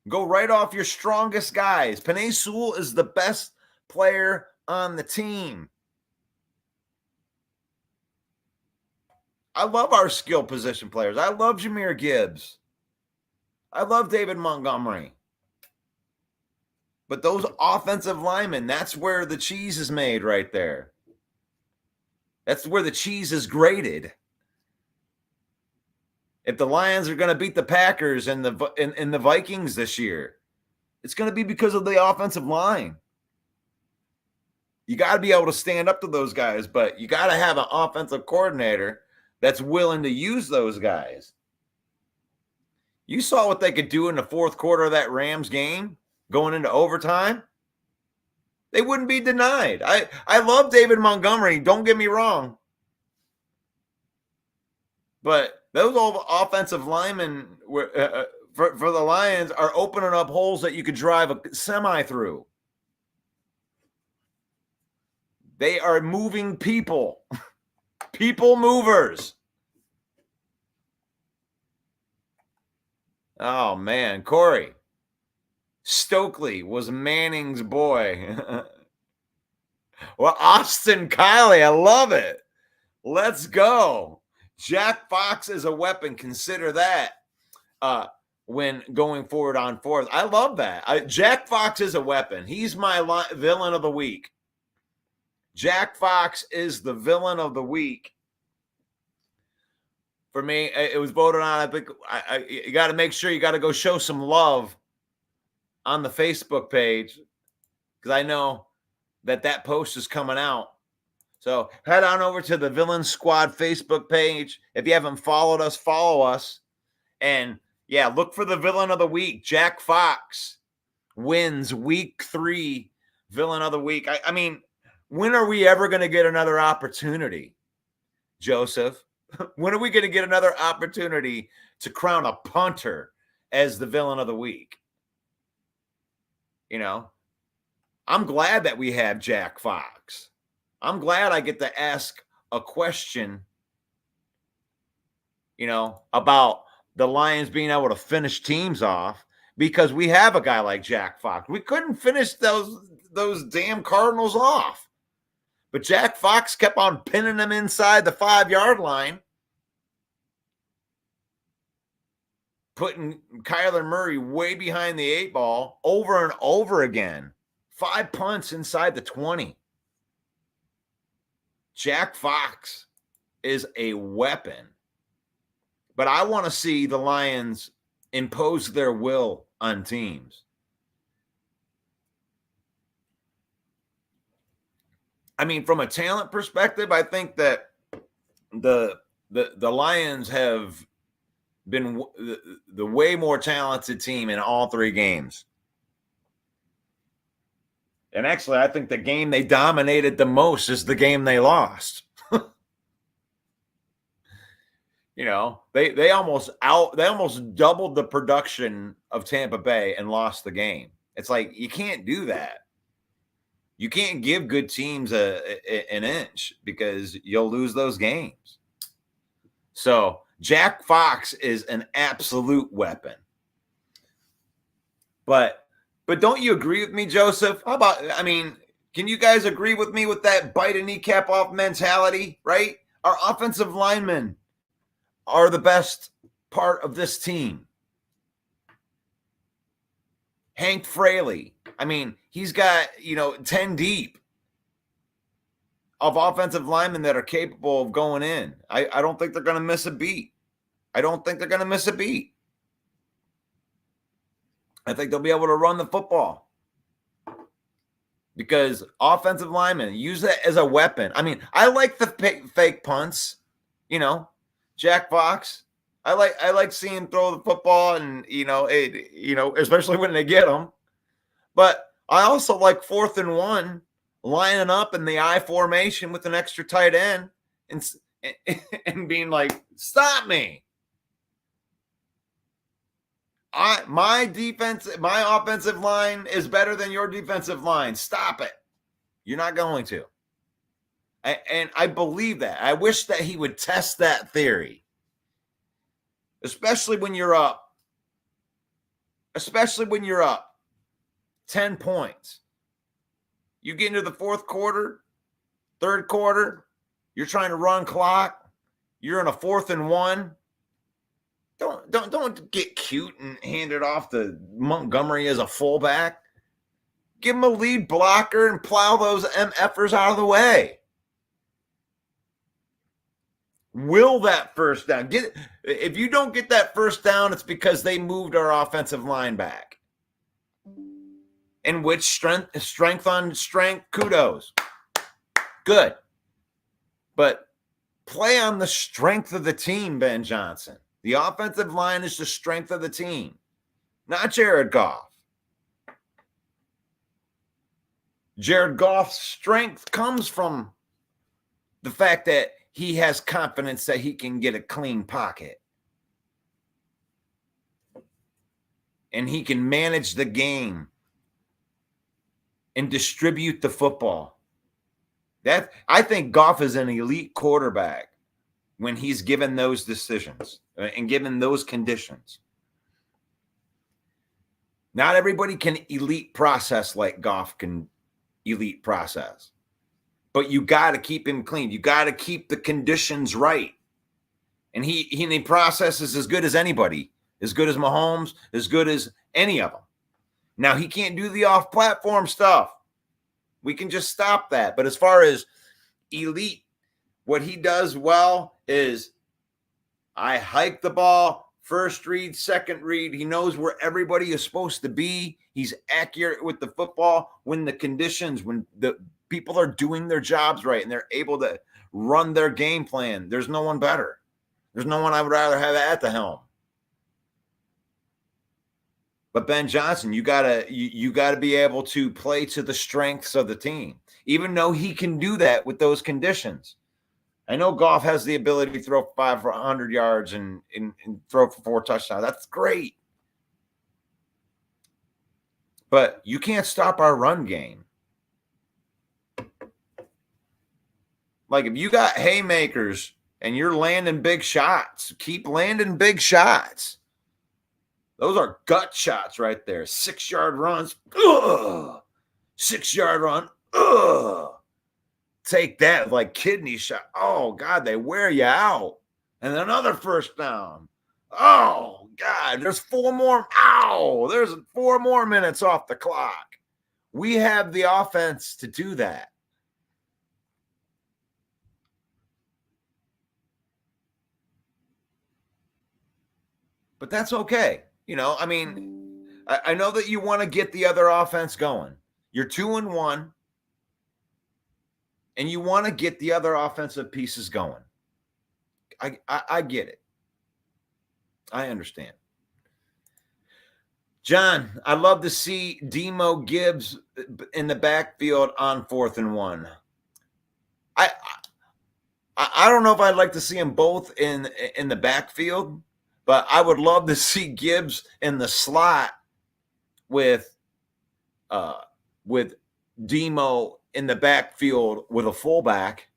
Go right off your strongest guys. Penei Sewell is the best player on the team. I love our skill position players. I love Jahmyr Gibbs. I love David Montgomery. But those offensive linemen, that's where the cheese is made right there. That's where the cheese is grated. If the Lions are going to beat the Packers and the Vikings this year, it's going to be because of the offensive line. You got to be able to stand up to those guys, but you got to have an offensive coordinator that's willing to use those guys. You saw what they could do in the fourth quarter of that Rams game going into overtime. They wouldn't be denied. I love David Montgomery. Don't get me wrong. But those old offensive linemen for the Lions are opening up holes that you could drive a semi through. They are moving people. People movers. Oh, man. Corey. Stokely was Manning's boy. Well, Austin Kiley, I love it. Let's go. Jack Fox is a weapon. Consider that when going forward on fourth. I love that. Jack Fox is a weapon. He's my villain of the week. Jack Fox is the villain of the week. For me, it was voted on. I think you got to make sure you got to go show some love on the Facebook page, because I know that post is coming out. So head on over to the Villain Squad Facebook page. If you haven't followed us, follow us. And yeah, look for the villain of the week. Jack Fox wins week 3 villain of the week. I mean, when are we ever going to get another opportunity, Joseph? When are we going to get another opportunity to crown a punter as the villain of the week? I'm glad that we have Jack Fox. I'm glad I get to ask a question, about the Lions being able to finish teams off, because we have a guy like Jack Fox. We couldn't finish those damn Cardinals off. But Jack Fox kept on pinning them inside the 5-yard line, putting Kyler Murray way behind the 8 ball over and over again. 5 punts inside the 20. Jack Fox is a weapon. But I want to see the Lions impose their will on teams. I mean, from a talent perspective, I think that the Lions have been the way more talented team in all 3 games. And actually, I think the game they dominated the most is the game they lost. They almost doubled the production of Tampa Bay and lost the game. It's like, you can't do that. You can't give good teams an inch because you'll lose those games. So Jack Fox is an absolute weapon. But don't you agree with me, Joseph? How about, I mean, can you guys agree with me with that bite a kneecap off mentality, right? Our offensive linemen are the best part of this team. Hank Fraley, I mean, he's got, 10 deep of offensive linemen that are capable of going in. I don't think they're going to miss a beat. I think they'll be able to run the football because offensive linemen use that as a weapon. I mean, I like the fake punts, Jack Fox. I like seeing him throw the football and, especially when they get them. But I also like 4th and 1 lining up in the I formation with an extra tight end and being like, stop me. My offensive line is better than your defensive line. Stop it. You're not going to. And I believe that. I wish that he would test that theory. Especially when you're up 10 points. You get into the fourth quarter, third quarter, you're trying to run clock. You're in a 4th and 1. Don't get cute and hand it off to Montgomery as a fullback. Give him a lead blocker and plow those MFers out of the way. Will that first down. If you don't get that first down, it's because they moved our offensive line back. And which strength on strength, kudos. Good. But play on the strength of the team, Ben Johnson. The offensive line is the strength of the team, not Jared Goff. Jared Goff's strength comes from the fact that he has confidence that he can get a clean pocket. And he can manage the game and distribute the football. I think Goff is an elite quarterback when he's given those decisions and given those conditions. Not everybody can elite process like Goff can elite process. But you got to keep him clean. You got to keep the conditions right. And he processes as good as anybody, as good as Mahomes, as good as any of them. Now, he can't do the off-platform stuff. We can just stop that. But as far as elite, what he does well is I hike the ball, first read, second read. He knows where everybody is supposed to be. He's accurate with the football when the conditions, when the people are doing their jobs right and they're able to run their game plan. There's no one better. There's no one I would rather have at the helm. But Ben Johnson, you gotta be able to play to the strengths of the team, even though he can do that with those conditions. I know Goff has the ability to throw 500 yards and throw for 4 touchdowns. That's great. But you can't stop our run game. Like if you got haymakers and you're landing big shots, keep landing big shots. Those are gut shots right there. 6-yard runs. 6-yard run. Take that like kidney shot. Oh, God, they wear you out. And another first down. Oh, God, there's 4 more. Ow, there's 4 more minutes off the clock. We have the offense to do that. But that's okay. I mean, I know that you want to get the other offense going. You're 2-1, and you want to get the other offensive pieces going. I get it. I understand. John, I'd love to see Demo Gibbs in the backfield on 4th and 1. I don't know if I'd like to see them both in the backfield. But I would love to see Gibbs in the slot with Demo in the backfield with a fullback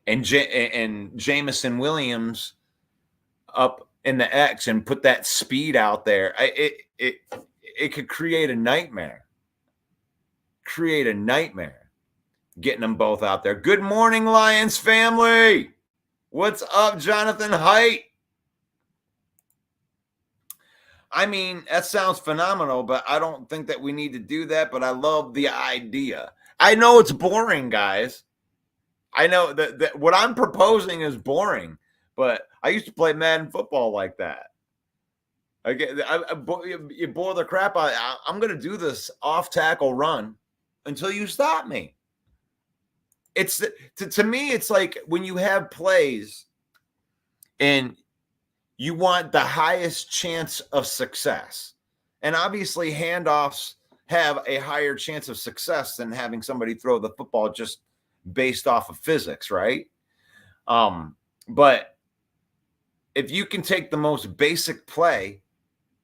and Jamison Williams up in the X and put that speed out there, it could create a nightmare. Getting them both out there. Good morning, Lions family. What's up, Jonathan Height? I mean, that sounds phenomenal, but I don't think that we need to do that, but I love the idea. I know it's boring, guys. I know that what I'm proposing is boring, but I used to play Madden football like that. You boil the crap out. I'm going to do this off tackle run until you stop me. It's to me, it's like when you have plays and you want the highest chance of success. And obviously handoffs have a higher chance of success than having somebody throw the football just based off of physics, right? But if you can take the most basic play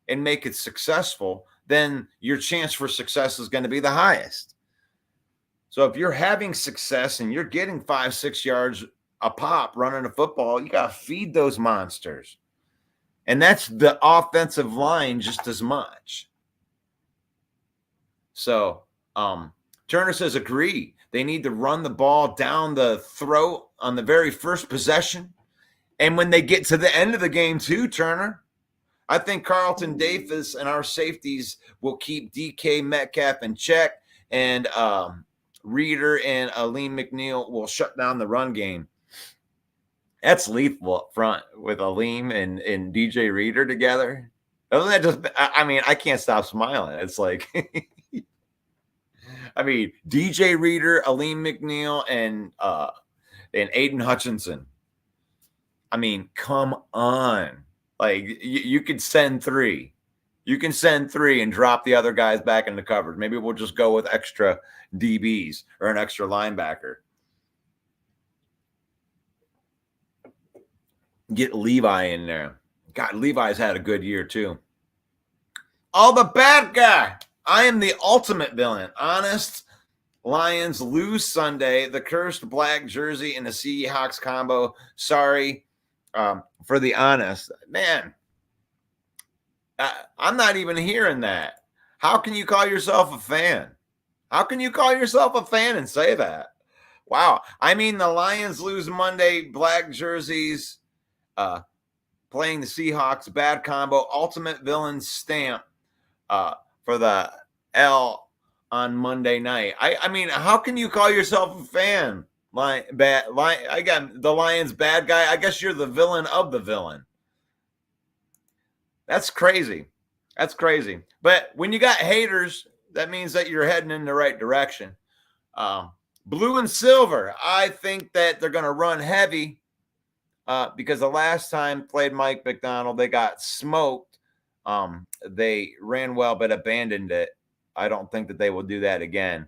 and make it successful, then your chance for success is going to be the highest. So if you're having success and you're getting 5-6 yards a pop running a football, you got to feed those monsters. And that's the offensive line just as much. So Turner says, agree. They need to run the ball down the throat on the very first possession. And when they get to the end of the game too, Turner, I think Carlton Davis and our safeties will keep DK Metcalf in check, and Reeder and Aleem McNeil will shut down the run game. That's lethal up front with Aleem and DJ Reeder together. Doesn't that just, I mean, I can't stop smiling. It's like, I mean, DJ Reeder, Aleem McNeil, and Aiden Hutchinson. I mean, come on. Like, you could send 3. You can send 3 and drop the other guys back into coverage. Maybe we'll just go with extra DBs or an extra linebacker. Get Levi in there. God, Levi's had a good year too. Oh, the bad guy. I am the ultimate villain. Honest. Lions lose Sunday. The cursed black jersey and the Seahawks combo. Sorry for the honest. Man, I'm not even hearing that. How can you call yourself a fan? How can you call yourself a fan and say that? Wow. I mean, the Lions lose Monday. Black jerseys. Playing the Seahawks, bad combo, ultimate villain stamp for the L on Monday night. I mean, how can you call yourself a fan? I got the Lions bad guy. I guess you're the villain of the villain. That's crazy. That's crazy. But when you got haters, that means that you're heading in the right direction. Blue and silver. I think that they're going to run heavy. Because the last time played Mike McDonald, they got smoked. They ran well, but abandoned it. I don't think that they will do that again.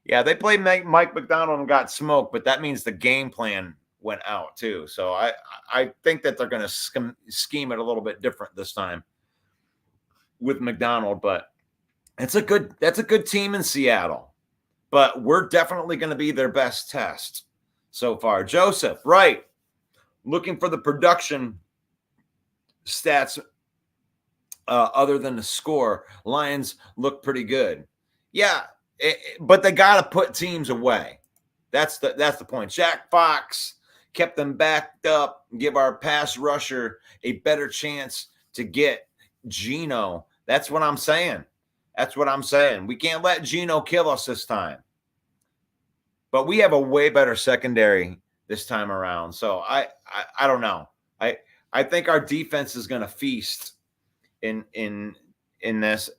Yeah, they played Mike McDonald and got smoked, but that means the game plan went out too. So I think that they're going to scheme it a little bit different this time with McDonald. But that's a good team in Seattle. But we're definitely going to be their best test so far. Joseph, right. Looking for the production stats other than the score. Lions look pretty good. Yeah, but they got to put teams away. That's the point. Jack Fox kept them backed up, give our pass rusher a better chance to get Geno. That's what I'm saying. We can't let Geno kill us this time. But we have a way better secondary this time around. So I don't know. I think our defense is going to feast in this.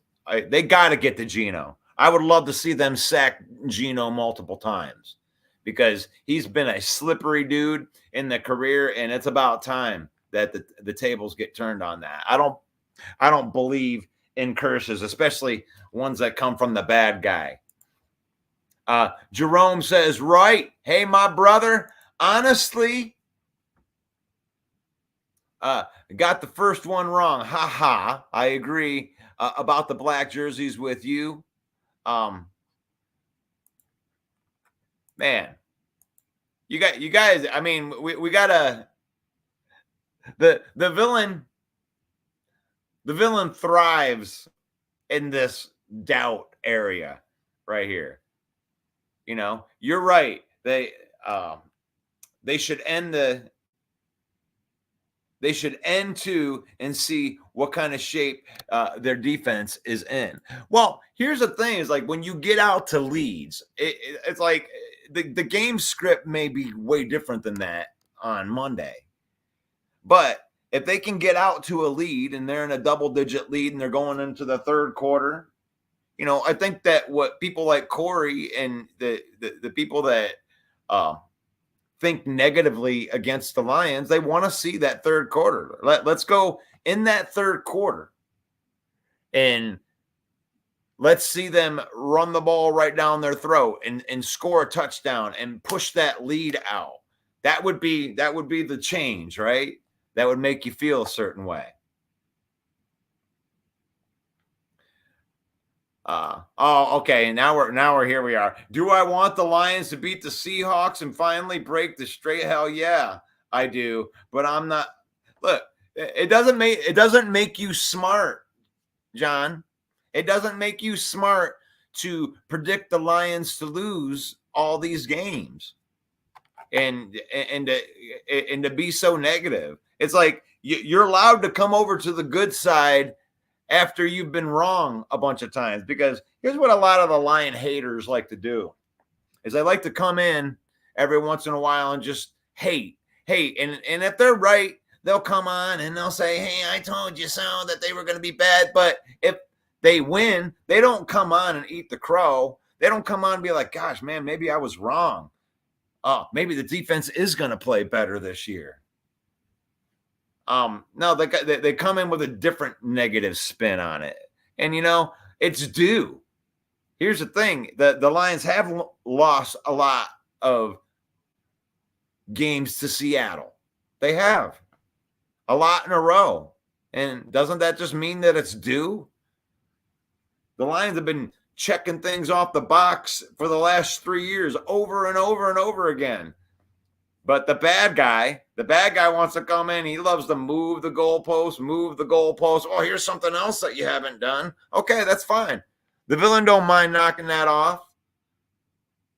They got to get to Geno. I would love to see them sack Geno multiple times because he's been a slippery dude in the career, and it's about time that the tables get turned on that. I don't believe in curses, especially ones that come from the bad guy. Jerome says, right. Hey, my brother. Honestly, got the first one wrong. Ha ha. I agree about the black jerseys with you. Man, you guys. I mean, we gotta the villain. The villain thrives in this doubt area right here. You know, you're right. They should end two and see what kind of shape their defense is in. Well, here's the thing: is like when you get out to leads, it's like the game script may be way different than that on Monday, but if they can get out to a lead and they're in a double-digit lead and they're going into the third quarter, you know, I think that what people like Corey and the people that think negatively against the Lions, they want to see that third quarter. Let's go in that third quarter and let's see them run the ball right down their throat and score a touchdown and push that lead out. That would be the change, right? That would make you feel a certain way. Okay. Now we're here. We are. Do I want the Lions to beat the Seahawks and finally break the streak? Hell yeah, I do. But I'm not. Look, it doesn't make you smart, John. It doesn't make you smart to predict the Lions to lose all these games and to be so negative. It's like you're allowed to come over to the good side after you've been wrong a bunch of times, because here's what a lot of the Lion haters like to do is they like to come in every once in a while and just hate. And if they're right, they'll come on and they'll say, hey, I told you so, that they were going to be bad. But if they win, they don't come on and eat the crow. They don't come on and be like, gosh, man, maybe I was wrong. Oh, maybe the defense is going to play better this year. No, they come in with a different negative spin on it. And, you know, it's due. Here's the thing. The Lions have lost a lot of games to Seattle. They have a lot in a row. And doesn't that just mean that it's due? The Lions have been checking things off the box for the last 3 years over and over and over again. But the bad guy wants to come in. He loves to move the goalpost. Oh, here's something else that you haven't done. Okay, that's fine. The villain don't mind knocking that off.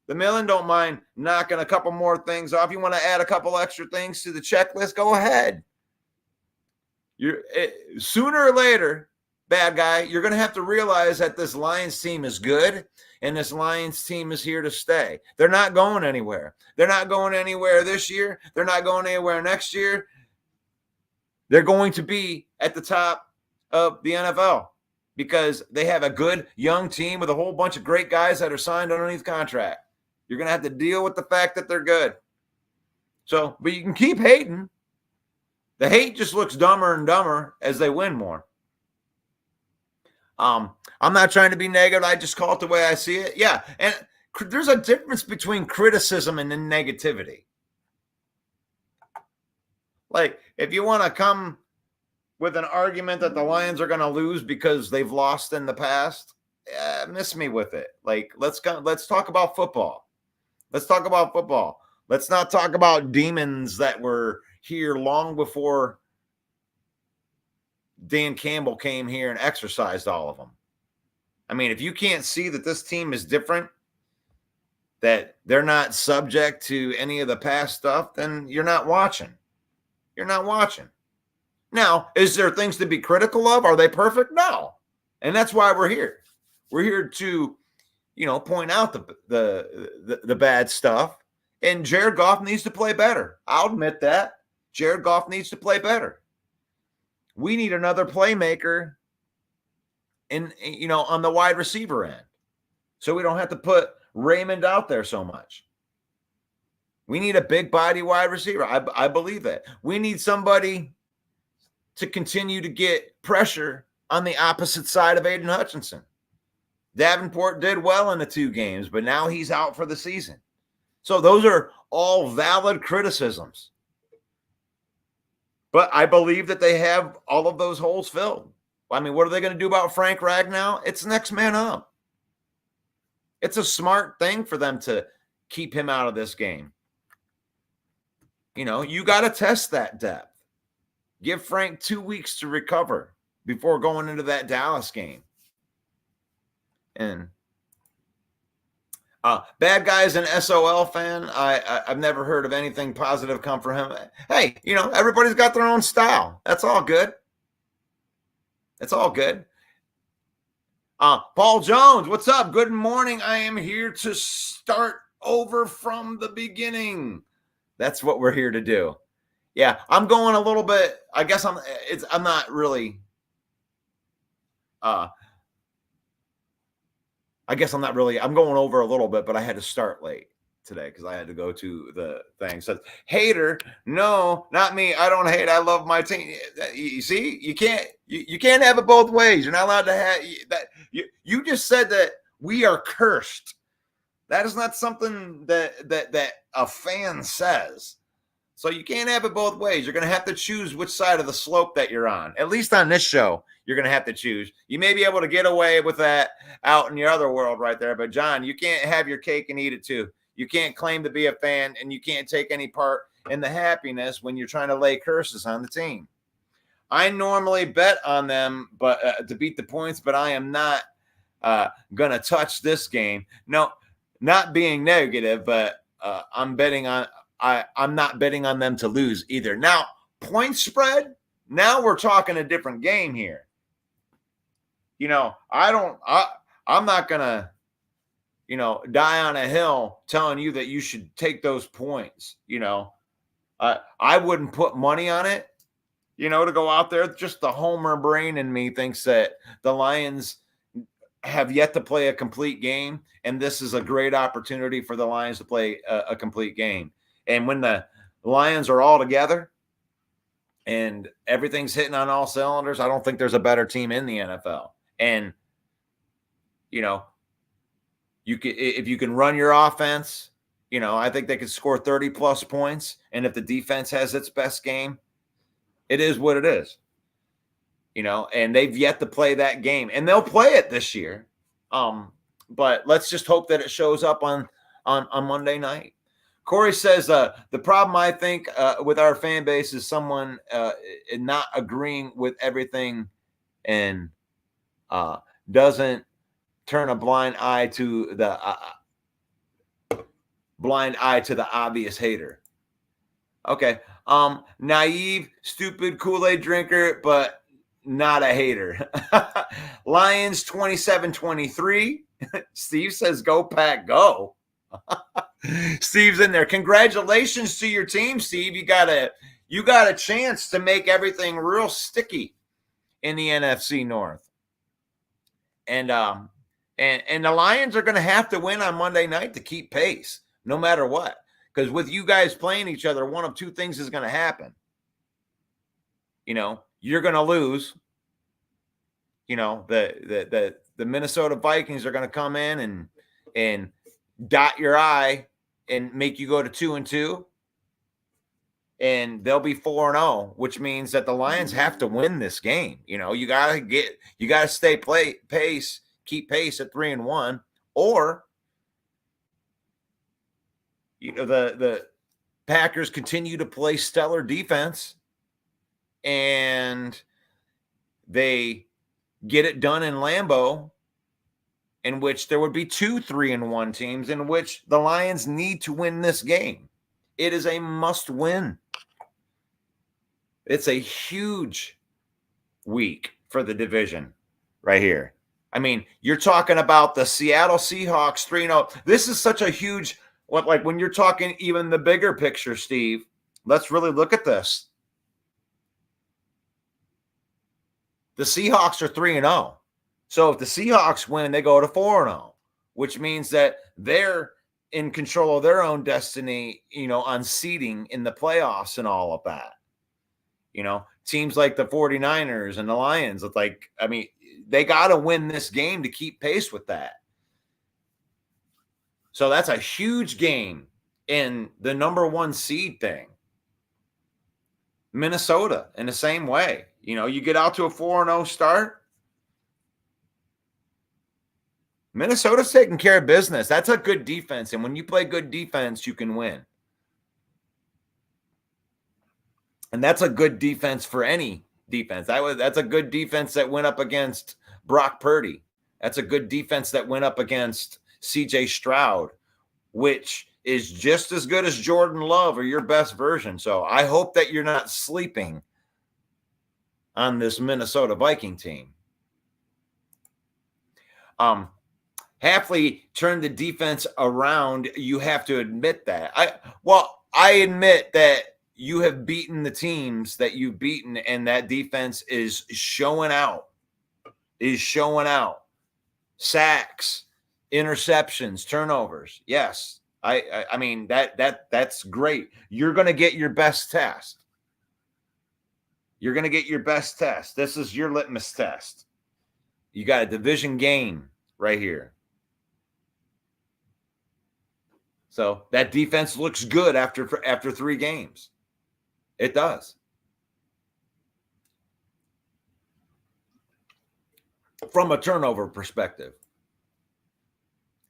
The villain don't mind knocking a couple more things off. You want to add a couple extra things to the checklist? Go ahead. Sooner or later, bad guy, you're going to have to realize that this Lions team is good. And this Lions team is here to stay. They're not going anywhere. They're not going anywhere this year. They're not going anywhere next year. They're going to be at the top of the NFL because they have a good young team with a whole bunch of great guys that are signed underneath contract. You're going to have to deal with the fact that they're good. So, but you can keep hating. The hate just looks dumber and dumber as they win more. I'm not trying to be negative. I just call it the way I see it. Yeah. And there's a difference between criticism and then negativity. Like, if you want to come with an argument that the Lions are going to lose because they've lost in the past, miss me with it. Like, let's talk about football. Let's talk about football. Let's not talk about demons that were here long before Dan Campbell came here and exercised all of them. I mean, if you can't see that this team is different, that they're not subject to any of the past stuff, then you're not watching. You're not watching. Now, is there things to be critical of? Are they perfect? No. And that's why we're here. We're here to, point out the bad stuff. And Jared Goff needs to play better. I'll admit that. Jared Goff needs to play better. We need another playmaker on the wide receiver end. So we don't have to put Raymond out there so much. We need a big body wide receiver. I believe that. We need somebody to continue to get pressure on the opposite side of Aiden Hutchinson. Davenport did well in the 2 games, but now he's out for the season. So those are all valid criticisms. But I believe that they have all of those holes filled. I mean, what are they going to do about Frank Ragnow? It's next man up. It's a smart thing for them to keep him out of this game. You got to test that depth. Give Frank 2 weeks to recover before going into that Dallas game. And bad guy's an SOL fan. I've never heard of anything positive come from him. Hey, everybody's got their own style. That's all good. It's all good. Paul Jones, what's up? Good morning. I am here to start over from the beginning. That's what we're here to do. Yeah, I'm going a little bit. I guess I'm not really. I'm going over a little bit, but I had to start late today because I had to go to the thing. So, hater, no, not me. I don't hate. I love my team. You see, you can't have it both ways. You're not allowed to have that. You just said that we are cursed. That is not something that a fan says. So you can't have it both ways. You're going to have to choose which side of the slope that you're on. At least on this show, you're going to have to choose. You may be able to get away with that out in your other world right there. But, John, you can't have your cake and eat it too. You can't claim to be a fan, and you can't take any part in the happiness when you're trying to lay curses on the team. I normally bet on them to beat the points, but I am not going to touch this game. No, not being negative, but I'm betting on – I'm not betting on them to lose either. Now, point spread, now we're talking a different game here. I'm not going to, die on a hill telling you that you should take those points. I wouldn't put money on it, to go out there. Just the homer brain in me thinks that the Lions have yet to play a complete game, and this is a great opportunity for the Lions to play a complete game. And when the Lions are all together and everything's hitting on all cylinders, I don't think there's a better team in the NFL. And, if you can run your offense, I think they could score 30-plus points. And if the defense has its best game, it is what it is. And they've yet to play that game. And they'll play it this year. But let's just hope that it shows up on Monday night. Corey says the problem I think with our fan base is someone not agreeing with everything and doesn't turn a blind eye to the obvious hater. Okay, naive, stupid Kool-Aid drinker, but not a hater. Lions 27-23. Steve says, "Go Pack, go." Steve's in there. Congratulations to your team, Steve. You got a chance to make everything real sticky in the NFC North. And the Lions are going to have to win on Monday night to keep pace, no matter what. Because with you guys playing each other, one of two things is going to happen. You're going to lose. The Minnesota Vikings are going to come in and dot your I and make you go to 2-2, and they'll be 4-0, which means that the Lions have to win this game. You gotta stay pace, keep pace at 3-1, or the Packers continue to play stellar defense and they get it done in Lambeau, in which there would be 2 3-1 teams, in which the Lions need to win this game. It is a must win. It's a huge week for the division right here. I mean, you're talking about the Seattle Seahawks 3-0. This is such a huge, when you're talking even the bigger picture, Steve, let's really look at this. The Seahawks are 3-0. So if the Seahawks win, they go to 4-0, which means that they're in control of their own destiny, on seeding in the playoffs and all of that. Teams like the 49ers and the Lions, they got to win this game to keep pace with that. So that's a huge game in the number 1 seed thing. Minnesota in the same way. You get out to a 4-0 start. Minnesota's taking care of business. That's a good defense. And when you play good defense, you can win. And that's a good defense for any defense. That's a good defense that went up against Brock Purdy. That's a good defense that went up against CJ Stroud, which is just as good as Jordan Love or your best version. So I hope that you're not sleeping on this Minnesota Viking team. Hafley turned the defense around. You have to admit that. I admit that you have beaten the teams that you've beaten, and that defense is showing out. Sacks, interceptions, turnovers. Yes. I mean, that's great. You're going to get your best test. This is your litmus test. You got a division game right here. So that defense looks good after 3 games. It does. From a turnover perspective.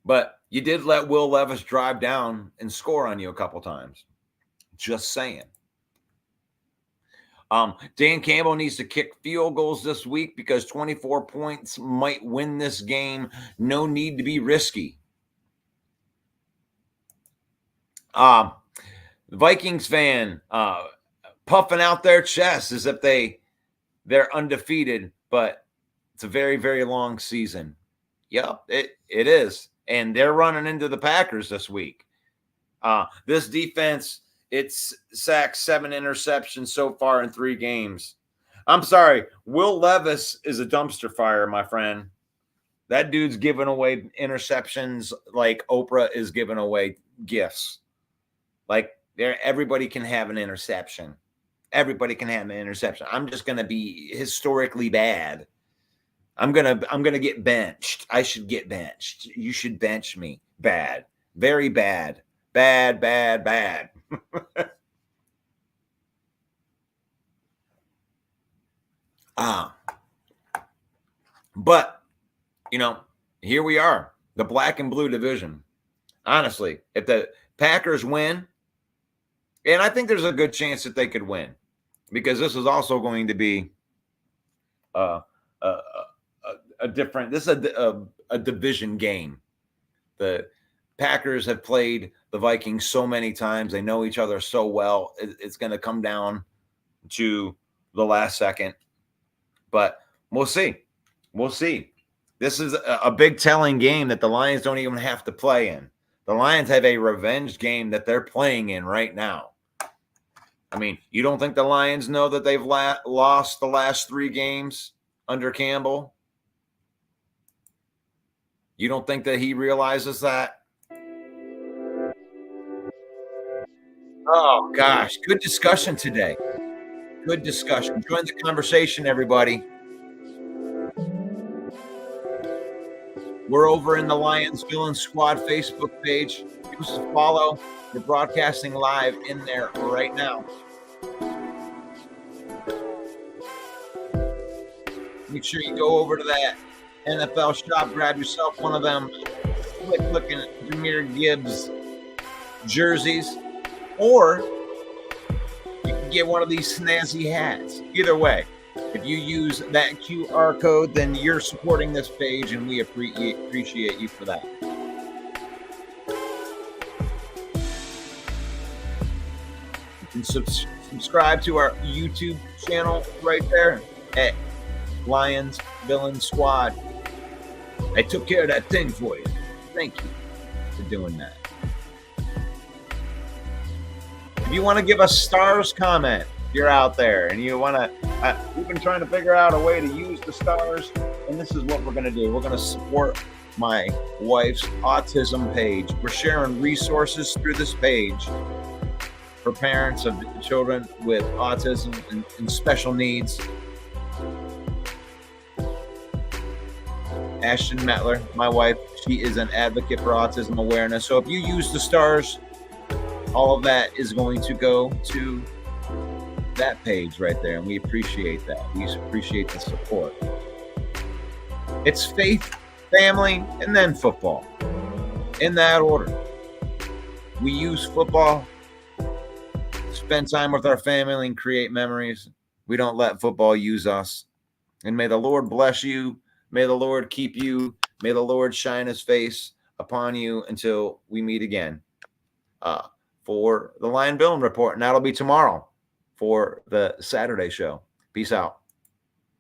But you did let Will Levis drive down and score on you a couple times. Just saying. Dan Campbell needs to kick field goals this week because 24 points might win this game. No need to be risky. The Vikings fan puffing out their chest as if they're undefeated, but it's a very, very long season. Yep, it is. And they're running into the Packers this week. This defense, it's sacked 7 interceptions so far in 3 games. I'm sorry. Will Levis is a dumpster fire, my friend. That dude's giving away interceptions like Oprah is giving away gifts. Like everybody can have an interception. Everybody can have an interception. I'm just going to be historically bad. I'm gonna get benched. I should get benched. You should bench me. Bad. Very bad. Bad. But here we are, the black and blue division. Honestly, if the Packers win, and I think there's a good chance that they could win, because this is also going to be this is a division game. The Packers have played the Vikings so many times. They know each other so well. It's going to come down to the last second, but we'll see. This is a big telling game that the Lions don't even have to play in. The Lions have a revenge game that they're playing in right now. I mean, you don't think the Lions know that they've lost the last 3 games under Campbell? You don't think that he realizes that? Oh, gosh. Good discussion today. Good discussion. Join the conversation, everybody. We're over in the Lions Villain Squad Facebook page. Give us a follow. We're broadcasting live in there right now. Make sure you go over to that NFL shop, grab yourself one of them slick-looking Jahmyr Gibbs jerseys, or you can get one of these snazzy hats. Either way, if you use that QR code, then you're supporting this page, and we appreciate you for that. You can subscribe to our YouTube channel right there at Lions Villain Squad. I took care of that thing for you. Thank you for doing that. If you want to give us stars, comment. If you're out there and you want to, we've been trying to figure out a way to use the stars, and this is what we're going to do. We're going to support my wife's autism page. We're sharing resources through this page for parents of children with autism and special needs. Ashton Mettler, my wife, she is an advocate for autism awareness. So if you use the stars, all of that is going to go to that page right there. And we appreciate that. We appreciate the support. It's faith family, and then football. In that order. We use football to spend time with our family and create memories. We don't let football use us. And may the Lord bless you. May the Lord keep you. May the Lord shine his face upon you until we meet again for the Lion Villain Report. And that'll be tomorrow for the Saturday show. Peace out.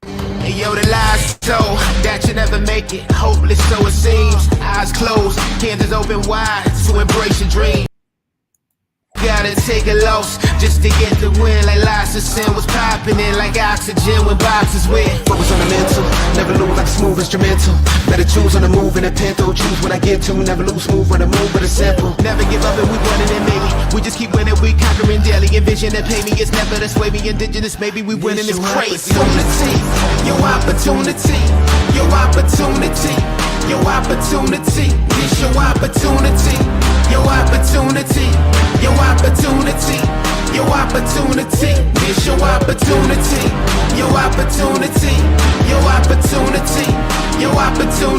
Hey, yo, the lies so that you never make it. Hopeless, so it seems. Eyes closed, canvas open wide to embrace your dream. Gotta take a loss just to get the win. Like lots of sin was popping in like oxygen when boxes wet. Focus on the mental, never lose like a smooth instrumental. Better choose on the move in a pinto. Choose when I get to, never lose smooth on the move, but it's simple. Never give up and we winning it maybe. We just keep winning, we conquering daily. Envision that pay me, it's never the sway me. Indigenous, maybe we winning this crazy. Your opportunity, your opportunity, your opportunity. This your opportunity, your opportunity, your opportunity, your opportunity. This your opportunity, your opportunity, your opportunity, your opportunity.